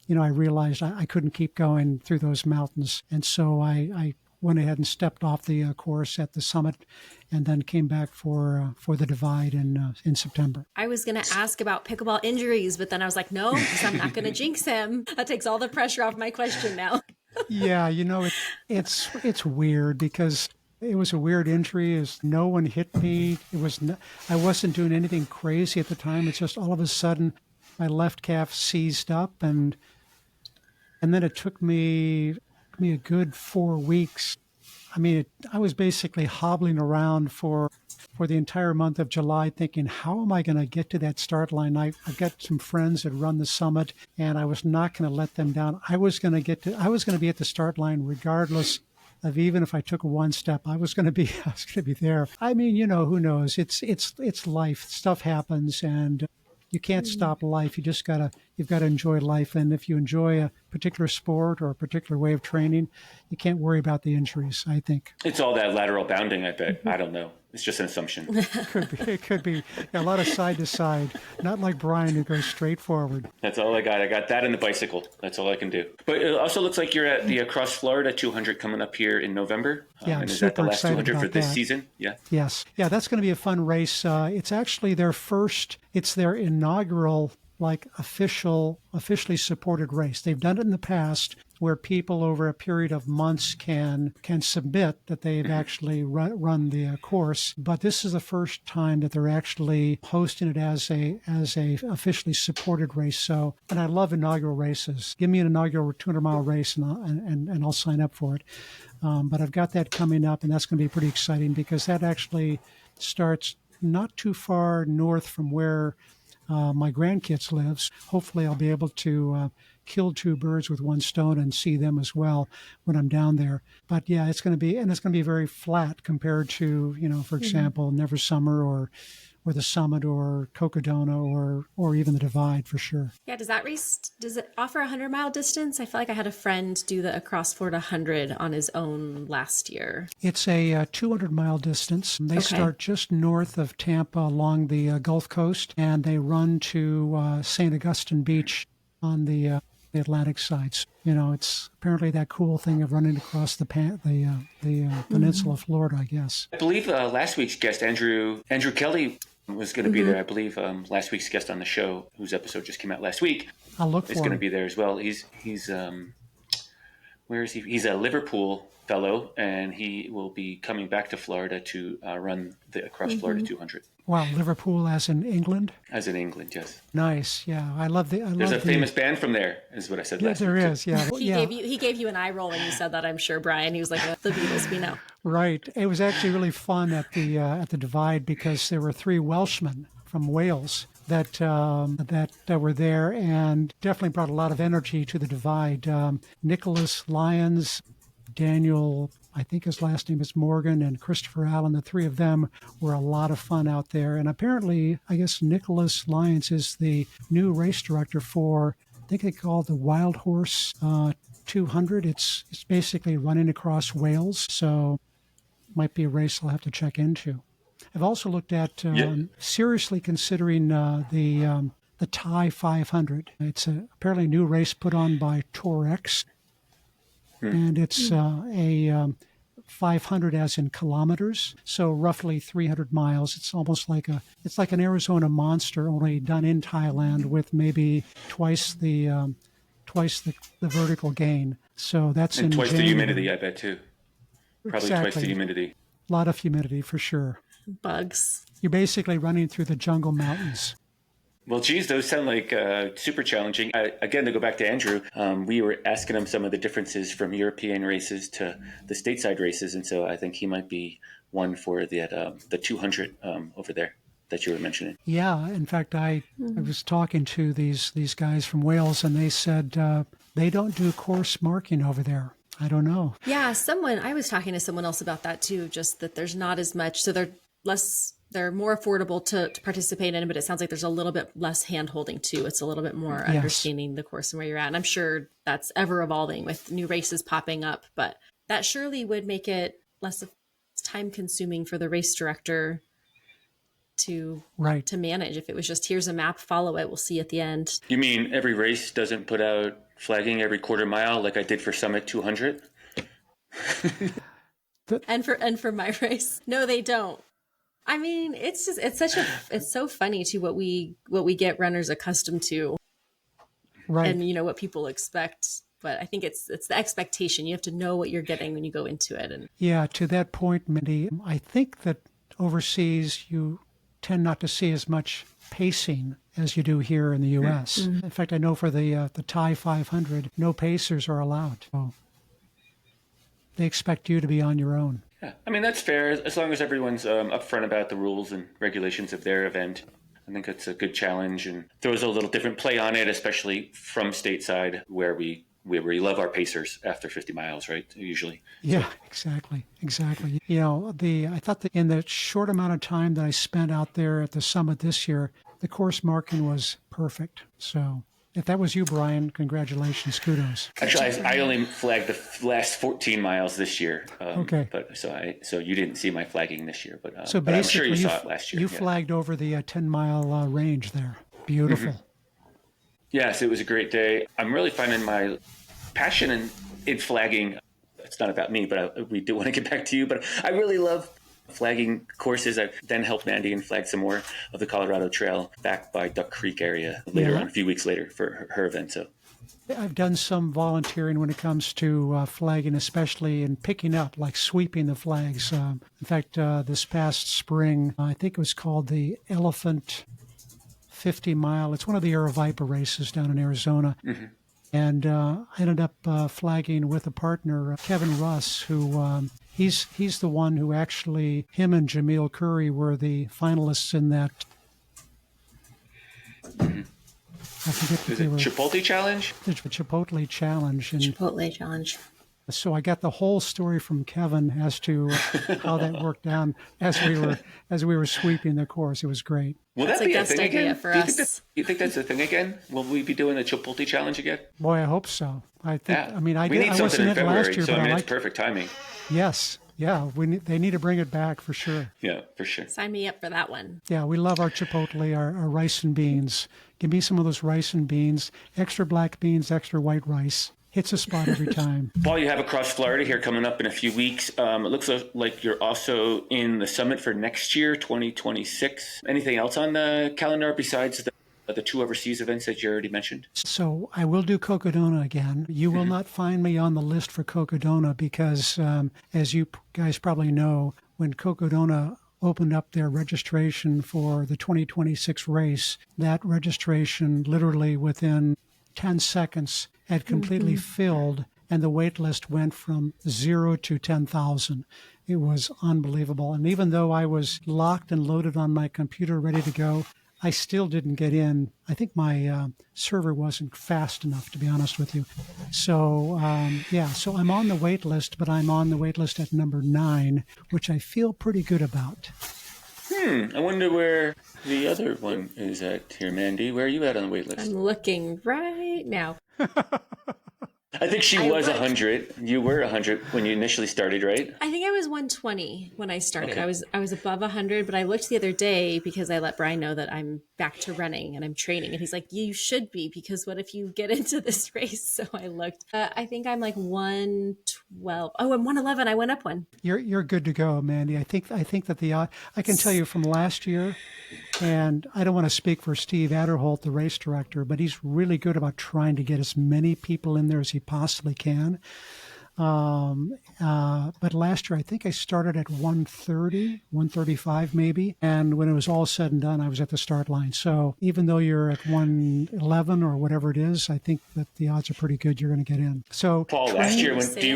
I realized I couldn't keep going through those mountains. And so I went ahead and stepped off the course at the summit, and then came back for the Divide in September. I was going to ask about pickleball injuries, but then I was like, no, because I'm not going to jinx him. That takes all the pressure off my question now. Yeah, it's weird because it was a weird injury. As no one hit me. I wasn't doing anything crazy at the time. It's just all of a sudden my left calf seized up, and then it took me a good 4 weeks. I mean, I was basically hobbling around for the entire month of July thinking, how am I going to get to that start line? I've got some friends that run the summit, and I was not going to let them down. I was going to be at the start line regardless of, even if I took one step, I was going to be there. I mean, who knows? It's life. Stuff happens, and you can't stop life. You've got to enjoy life. And if you enjoy a particular sport or a particular way of training, you can't worry about the injuries, I think. It's all that lateral bounding, I bet. I don't know. It's just an assumption. It could be a lot of side to side, not like Brian who goes straight forward. That's all I got. I got that and the bicycle. That's all I can do. But it also looks like you're at the Across Florida 200 coming up here in November. Yeah, I'm and is super that the last excited 200 for about this that. season? Yeah. Yes. Yeah, that's going to be a fun race. It's actually it's their inaugural, like, officially supported race. They've done it in the past where people over a period of months can submit that they've actually run the course. But this is the first time that they're actually hosting it as a officially supported race. So, and I love inaugural races. Give me an inaugural 200-mile race and I'll sign up for it. But I've got that coming up, and that's going to be pretty exciting because that actually starts not too far north from where my grandkids lives. Hopefully I'll be able to kill two birds with one stone and see them as well when I'm down there. But yeah, it's going to be very flat compared to, for example, Never Summer or the Summit or Cocodona or even the Divide for sure. Yeah, does it offer a 100-mile distance? I feel like I had a friend do the Across Florida 100 on his own last year. It's a 200-mile distance. They start just north of Tampa along the Gulf Coast, and they run to St. Augustine Beach on the Atlantic sides. It's apparently that cool thing of running across the peninsula of Florida, I guess. I believe last week's guest, Andrew Kelly, was going to be there. I believe last week's guest on the show, whose episode just came out last week, I'll look for is going to be there as well. He's where is he? He's a Liverpool fellow, and he will be coming back to Florida to run the Across Florida 200. Wow, Liverpool as in England? As in England, yes. Nice, yeah. There's a famous band from there, is what I said last week. There is, yeah. He gave you an eye roll when you said that, I'm sure, Brian. He was like, the Beatles we know. Right. It was actually really fun at the Divide because there were three Welshmen from Wales that were there and definitely brought a lot of energy to the Divide. Nicholas Lyons, Daniel, I think his last name is Morgan, and Christopher Allen. The three of them were a lot of fun out there. And apparently, I guess Nicholas Lyons is the new race director for, I think they call it the Wild Horse 200. It's basically running across Wales, so might be a race I'll have to check into. I've also looked at seriously considering the Thai 500. It's apparently a new race put on by Torex. And it's a 500 as in kilometers, so roughly 300 miles. It's almost like an Arizona Monster, only done in Thailand with maybe twice the vertical gain. So that's and in twice January. the humidity, I bet too. Probably Exactly. twice the humidity. A lot of humidity for sure. Bugs. You're basically running through the jungle mountains. Well, geez, those sound like super challenging. Again, to go back to Andrew, we were asking him some of the differences from European races to the stateside races, and so I think he might be one for the 200 over there that you were mentioning. Yeah, in fact, I was talking to these guys from Wales, and they said they don't do course marking over there. I don't know. Yeah, I was talking to someone else about that too, just that there's not as much, so they're more affordable to participate in, but it sounds like there's a little bit less hand-holding too. It's a little bit more understanding the course and where you're at. And I'm sure that's ever evolving with new races popping up, but that surely would make it less time consuming for the race director to manage. If it was just, here's a map, follow it, we'll see at the end. You mean every race doesn't put out flagging every quarter mile like I did for Summit 200? and for my race? No, they don't. I mean, it's so funny to what we get runners accustomed to, right? And what people expect. But I think it's the expectation. You have to know what you're getting when you go into it. And yeah, to that point, Mandy, I think that overseas you tend not to see as much pacing as you do here in the U.S. Mm-hmm. In fact, I know for the Thai 500, no pacers are allowed. So they expect you to be on your own. Yeah, I mean, that's fair, as long as everyone's upfront about the rules and regulations of their event. I think it's a good challenge and throws a little different play on it, especially from stateside where we love our pacers after 50 miles, right, usually. Yeah, exactly. I thought that in the short amount of time that I spent out there at the summit this year, the course marking was perfect. So If that was you, Brian, congratulations, kudos. Actually, I only flagged the last 14 miles this year. Okay. But so you didn't see my flagging this year, So but I'm sure basically, you saw it last year. You flagged over the 10-mile range there. Beautiful. Mm-hmm. Yes, it was a great day. I'm really finding my passion in flagging. It's not about me, but we do want to get back to you. But I really love flagging courses. I've then helped Mandy and flag some more of the Colorado Trail back by Duck Creek area later on, a few weeks later for her event. So I've done some volunteering when it comes to flagging, especially in picking up, like sweeping the flags. In fact, this past spring, I think it was called the Elephant 50 Mile. It's one of the Aravaipa races down in Arizona. Mm-hmm. And I ended up flagging with a partner, Kevin Russ, who he's the one who actually, him and Jameel Curry were the finalists in that. Mm-hmm. I forget what they were. Chipotle Challenge? The Chipotle Challenge. And Chipotle Challenge. so I got the whole story from Kevin as to how that worked down as we were sweeping the course. It was great. Will that be a thing again for us? You think that's a thing again? Will we be doing the Chipotle Challenge again? Boy, I hope so. I think. Yeah. I mean, I we need something in February, last year, so but it's perfect timing. Yes. Yeah, they need to bring it back for sure. Yeah, for sure. Sign me up for that one. Yeah, we love our Chipotle, our rice and beans. Give me some of those rice and beans, extra black beans, extra white rice. Hits a spot every time. Paul, you have Across Florida here coming up in a few weeks. It looks like you're also in the summit for next year, 2026. Anything else on the calendar besides the two overseas events that you already mentioned? So I will do Cocodona again. You will not find me on the list for Cocodona because, as you guys probably know, when Cocodona opened up their registration for the 2026 race, that registration literally within 10 seconds had completely filled, and the wait list went from 0 to 10,000. It was unbelievable. And even though I was locked and loaded on my computer, ready to go, I still didn't get in. I think my server wasn't fast enough, to be honest with you. So, so I'm on the wait list, but I'm on the wait list at number 9, which I feel pretty good about. I wonder where the other one is at here, Mandy. Where are you at on the wait list? I'm looking right now. I think she was 100. You were 100 when you initially started, right? I think I was 120 when I started. Okay. I was above 100, but I looked the other day because I let Brian know that I'm back to running and I'm training. And he's like, you should be, because what if you get into this race? So I looked. I think I'm like 112. Oh, I'm 111. I went up one. You're good to go, Mandy. I think that I can tell you from last year, and I don't want to speak for Steve Adderholt, the race director, but he's really good about trying to get as many people in there as he possibly can. But last year, I think I started at 130, 135 maybe. And when it was all said and done, I was at the start line. So even though you're at 111 or whatever it is, I think that the odds are pretty good you're going to get in. So Paul, last year, do you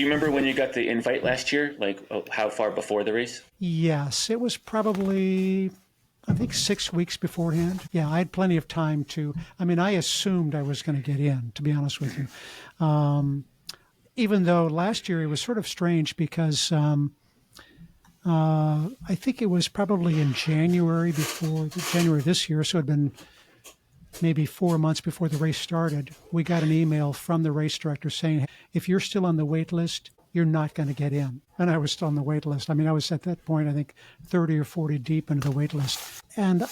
remember when you got the invite last year? Like how far before the race? Yes, it was probably, I think 6 weeks beforehand. Yeah, I had plenty of time I assumed I was going to get in, to be honest with you. Even though last year it was sort of strange because I think it was probably in January this year, so it had been maybe 4 months before the race started. We got an email from the race director saying, if you're still on the wait list, you're not going to get in. And I was still on the wait list. I was at that point, I think 30 or 40 deep into the wait list. And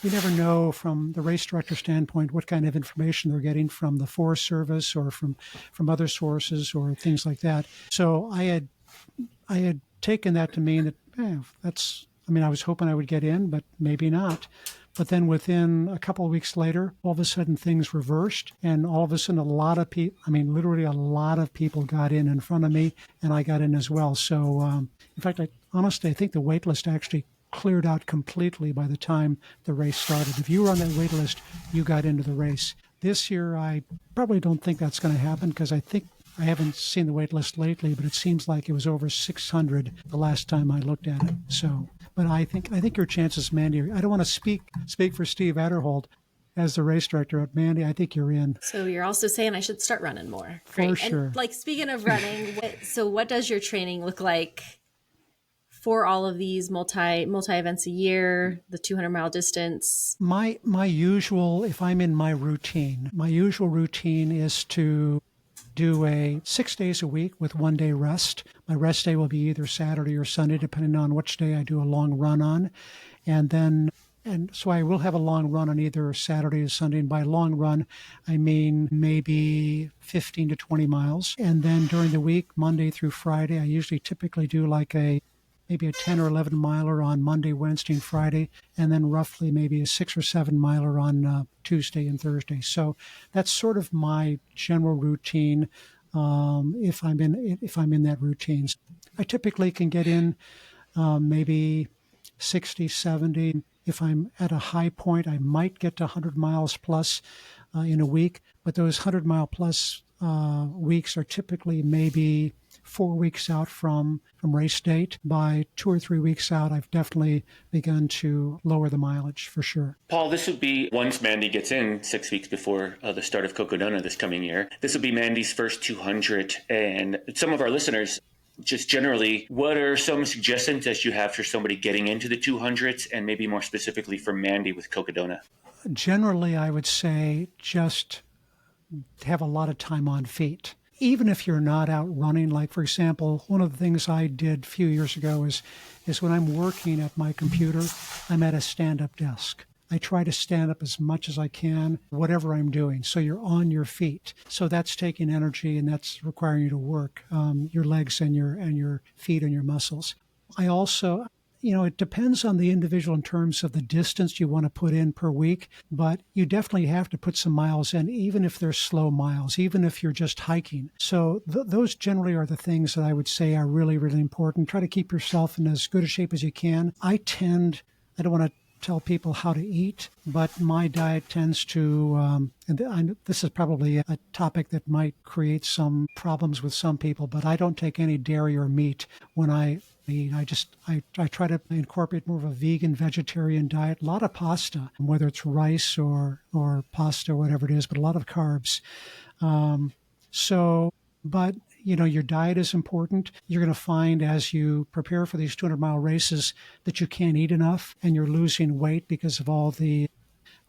you never know from the race director standpoint what kind of information they're getting from the Forest Service or from other sources or things like that. So I had taken that to mean that I was hoping I would get in, but maybe not. But then within a couple of weeks later, all of a sudden things reversed. And all of a sudden a lot of people, literally a lot of people got in front of me, and I got in as well. So, in fact, I think the wait list actually cleared out completely by the time the race started. If you were on that wait list, you got into the race. This year, I probably don't think that's going to happen because I haven't seen the wait list lately, but it seems like it was over 600 the last time I looked at it. So, but I think your chances, Mandy, I don't want to speak for Steve Adderholt as the race director at Mandy. I think you're in. So you're also saying I should start running more. Great. For sure. And speaking of running, what does your training look like for all of these multi events a year, the 200-mile distance? My usual, if I'm in my usual routine is to do a 6 days a week with 1 day rest. My rest day will be either Saturday or Sunday, depending on which day I do a long run on. And so I will have a long run on either Saturday or Sunday. And by long run, I mean maybe 15 to 20 miles. And then during the week, Monday through Friday, I usually typically do like maybe a 10 or 11 miler on Monday, Wednesday, and Friday, and then roughly maybe a 6 or 7 miler on Tuesday and Thursday. So that's sort of my general routine if I'm in that routine. So I typically can get in maybe 60, 70. If I'm at a high point, I might get to 100 miles plus in a week, but those 100-mile plus weeks are typically maybe 4 weeks out from race date. By 2 or 3 weeks out, I've definitely begun to lower the mileage for sure. Paul, this would be, once Mandy gets in 6 weeks before the start of Cocodona this coming year, this will be Mandy's first 200. And some of our listeners, just generally, what are some suggestions that you have for somebody getting into the 200s and maybe more specifically for Mandy with Cocodona? Generally, I would say just have a lot of time on feet. Even if you're not out running, like for example, one of the things I did a few years ago is when I'm working at my computer, I'm at a stand-up desk. I try to stand up as much as I can, whatever I'm doing. So you're on your feet. So that's taking energy and that's requiring you to work your legs and your feet and your muscles. I also, it depends on the individual in terms of the distance you want to put in per week, but you definitely have to put some miles in, even if they're slow miles, even if you're just hiking. So those generally are the things that I would say are really, really important. Try to keep yourself in as good a shape as you can. I don't want to tell people how to eat, but my diet tends to, this is probably a topic that might create some problems with some people, but I don't take any dairy or meat when I eat. I try to incorporate more of a vegan, vegetarian diet, a lot of pasta, whether it's rice or pasta or whatever it is, but a lot of carbs. But your diet is important. You're going to find as you prepare for these 200-mile races that you can't eat enough and you're losing weight because of all the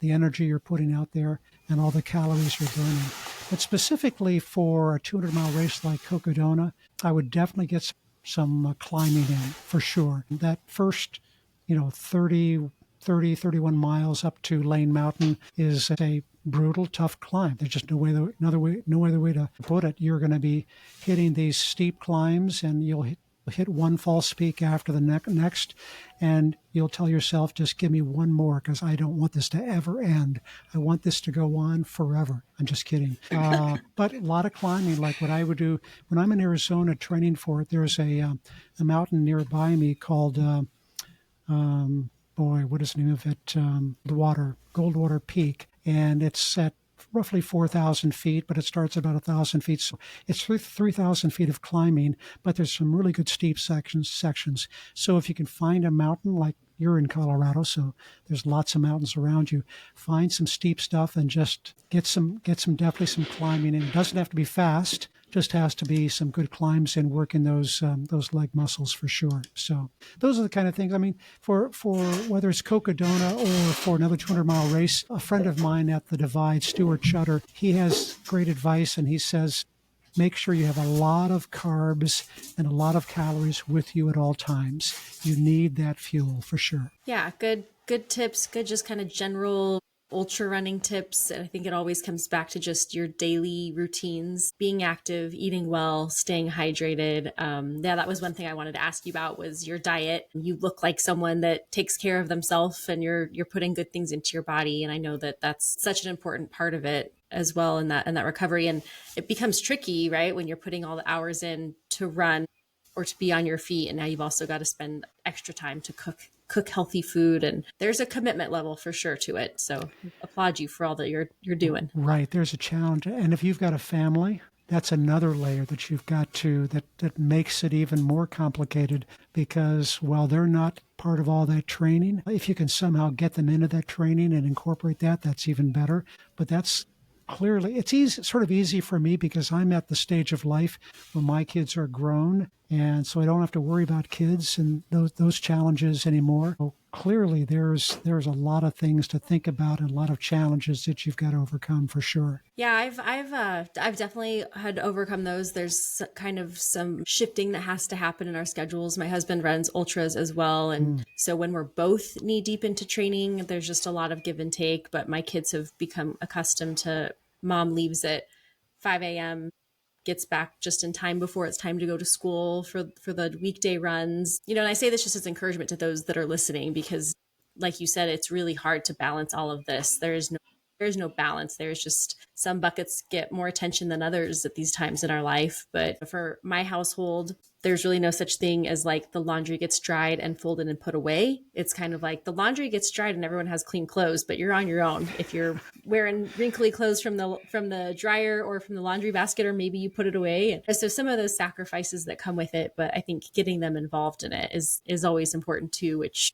energy you're putting out there and all the calories you're burning. But specifically for a 200-mile race like Cocodona, I would definitely get some climbing in for sure. That first, 31 miles up to Lane Mountain is a brutal, tough climb. There's just no other way to put it. You're going to be hitting these steep climbs, and you'll hit one false peak after the next, and you'll tell yourself, just give me one more because I don't want this to ever end. I want this to go on forever. I'm just kidding. But a lot of climbing, like what I would do when I'm in Arizona training for it, there's a mountain nearby me called, what is the name of it? Goldwater Peak. And it's at roughly 4,000 feet, but it starts about 1,000 feet. So it's 3,000 feet of climbing, but there's some really good steep sections. So if you can find a mountain, like you're in Colorado, so there's lots of mountains around you, find some steep stuff and just get definitely some climbing in. It doesn't have to be fast. Just has to be some good climbs and working those leg muscles for sure. So those are the kind of things. I mean, for whether it's Cocodona or for another 200-mile race, a friend of mine at the Divide, Stuart Shutter, he has great advice, and he says, make sure you have a lot of carbs and a lot of calories with you at all times. You need that fuel for sure. Yeah, good tips, good just kind of general ultra running tips. And I think it always comes back to just your daily routines, being active, eating well, staying hydrated. That was one thing I wanted to ask you about was your diet. You look like someone that takes care of themselves and you're putting good things into your body. And I know that that's such an important part of it as well in that recovery. And it becomes tricky, right? When you're putting all the hours in to run or to be on your feet. And now you've also got to spend extra time to cook healthy food, and there's a commitment level for sure to it. So applaud you for all that you're doing. Right. There's a challenge. And if you've got a family, that's another layer that you've got to, that makes it even more complicated, because while they're not part of all that training, if you can somehow get them into that training and incorporate that, that's even better. But that's clearly, it's easy, sort of easy for me because I'm at the stage of life where my kids are grown, and so I don't have to worry about kids and those challenges anymore. So clearly, there's a lot of things to think about and a lot of challenges that you've got to overcome for sure. Yeah, I've definitely had to overcome those. There's kind of some shifting that has to happen in our schedules. My husband runs ultras as well, and so when we're both knee deep into training, there's just a lot of give and take. But my kids have become accustomed to mom leaves at 5 a.m. gets back just in time before it's time to go to school for the weekday runs. And I say this just as encouragement to those that are listening, because like you said, it's really hard to balance all of this. There's no balance. There's just some buckets get more attention than others at these times in our life. But for my household, there's really no such thing as like the laundry gets dried and folded and put away. It's kind of like the laundry gets dried and everyone has clean clothes, but you're on your own. If you're wearing wrinkly clothes from the dryer or from the laundry basket, or maybe you put it away. And so some of those sacrifices that come with it, but I think getting them involved in it is always important too, which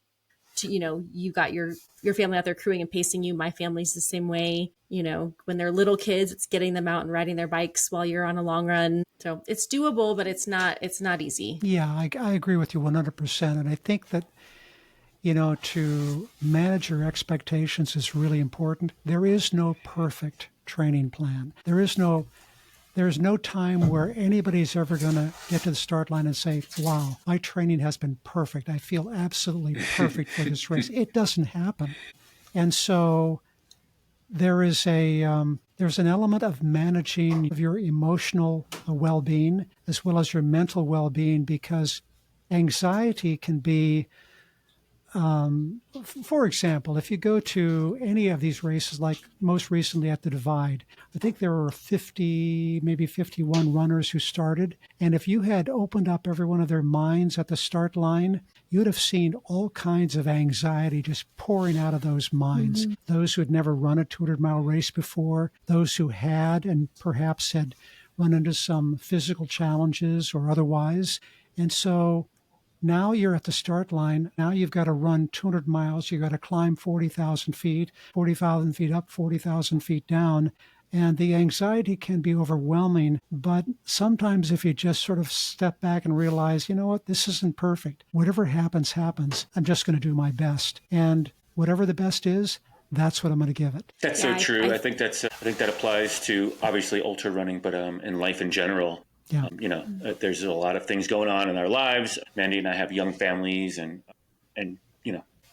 you got your family out there crewing and pacing you. My family's the same way. When they're little kids, it's getting them out and riding their bikes while you're on a long run. So it's doable, but it's not easy. Yeah, I agree with you 100%. And I think that, to manage your expectations is really important. There is no perfect training plan. There's no time where anybody's ever going to get to the start line and say, wow, my training has been perfect. I feel absolutely perfect for this race. It doesn't happen. And so there's an element of managing of your emotional well-being as well as your mental well-being, because anxiety can be, for example, if you go to any of these races, like most recently at the Divide, I think there were 50, maybe 51 runners who started. And if you had opened up every one of their minds at the start line, you'd have seen all kinds of anxiety just pouring out of those minds. Mm-hmm. Those who had never run a 200-mile race before, those who had and perhaps had run into some physical challenges or otherwise. And so now you're at the start line. Now you've got to run 200 miles. You've got to climb 40,000 feet, 40,000 feet up, 40,000 feet down. And the anxiety can be overwhelming. But sometimes if you just sort of step back and realize, you know what, this isn't perfect. Whatever happens, happens. I'm just going to do my best. And whatever the best is, that's what I'm going to give it. That's so true. I think that applies to obviously ultra running, but in life in general. Yeah. There's a lot of things going on in our lives. Mandy and I have young families, and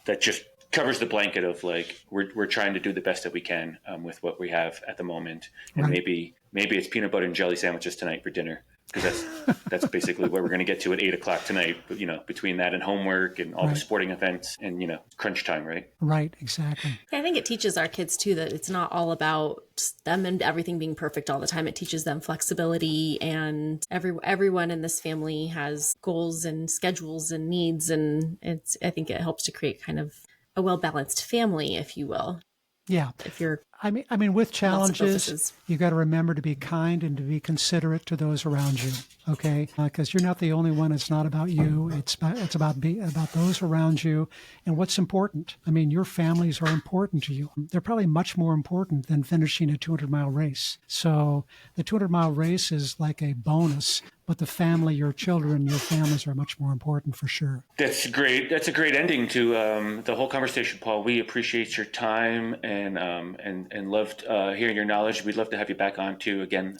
that just covers the blanket of like we're trying to do the best that we can with what we have at the moment. And right. maybe it's peanut butter and jelly sandwiches tonight for dinner, because that's basically where we're going to get to at 8:00 tonight. But between that and homework and all right. the sporting events and crunch time, right? Right, exactly. I think it teaches our kids too that it's not all about them and everything being perfect all the time. It teaches them flexibility, and everyone in this family has goals and schedules and needs, and I think it helps to create kind of a well-balanced family, if you will. Yeah. If you're I mean, with challenges, you got to remember to be kind and to be considerate to those around you. Okay, because you're not the only one. It's not about you. It's about those around you and what's important. I mean, your families are important to you. They're probably much more important than finishing a 200-mile race. So the 200-mile race is like a bonus, but the family, your children, your families are much more important for sure. That's great. That's a great ending to the whole conversation, Paul. We appreciate your time and loved hearing your knowledge. We'd love to have you back on too again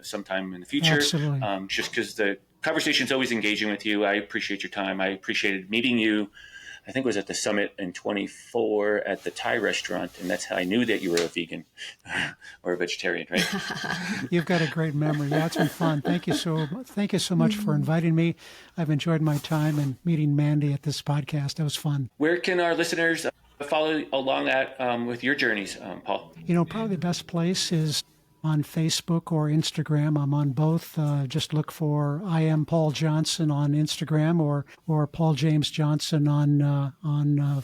sometime in the future. Absolutely. Just because the conversation's always engaging with you. I appreciate your time. I appreciated meeting you. I think it was at the summit in 24 at the Thai restaurant, and that's how I knew that you were a vegan or a vegetarian, right? You've got a great memory. Yeah, it's been fun. Thank you so much for inviting me. I've enjoyed my time and meeting Mandy at this podcast. That was fun. Where can our listeners follow along with your journeys, Paul? Probably the best place is on Facebook or Instagram. I'm on both. Just look for I am Paul Johnson on Instagram or Paul James Johnson on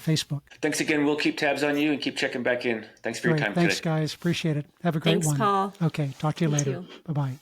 Facebook. Thanks again. We'll keep tabs on you and keep checking back in. Thanks for your time today. Thanks, guys. Appreciate it. Have a great one. Thanks, Paul. Okay. Talk to you later. Too. Bye-bye.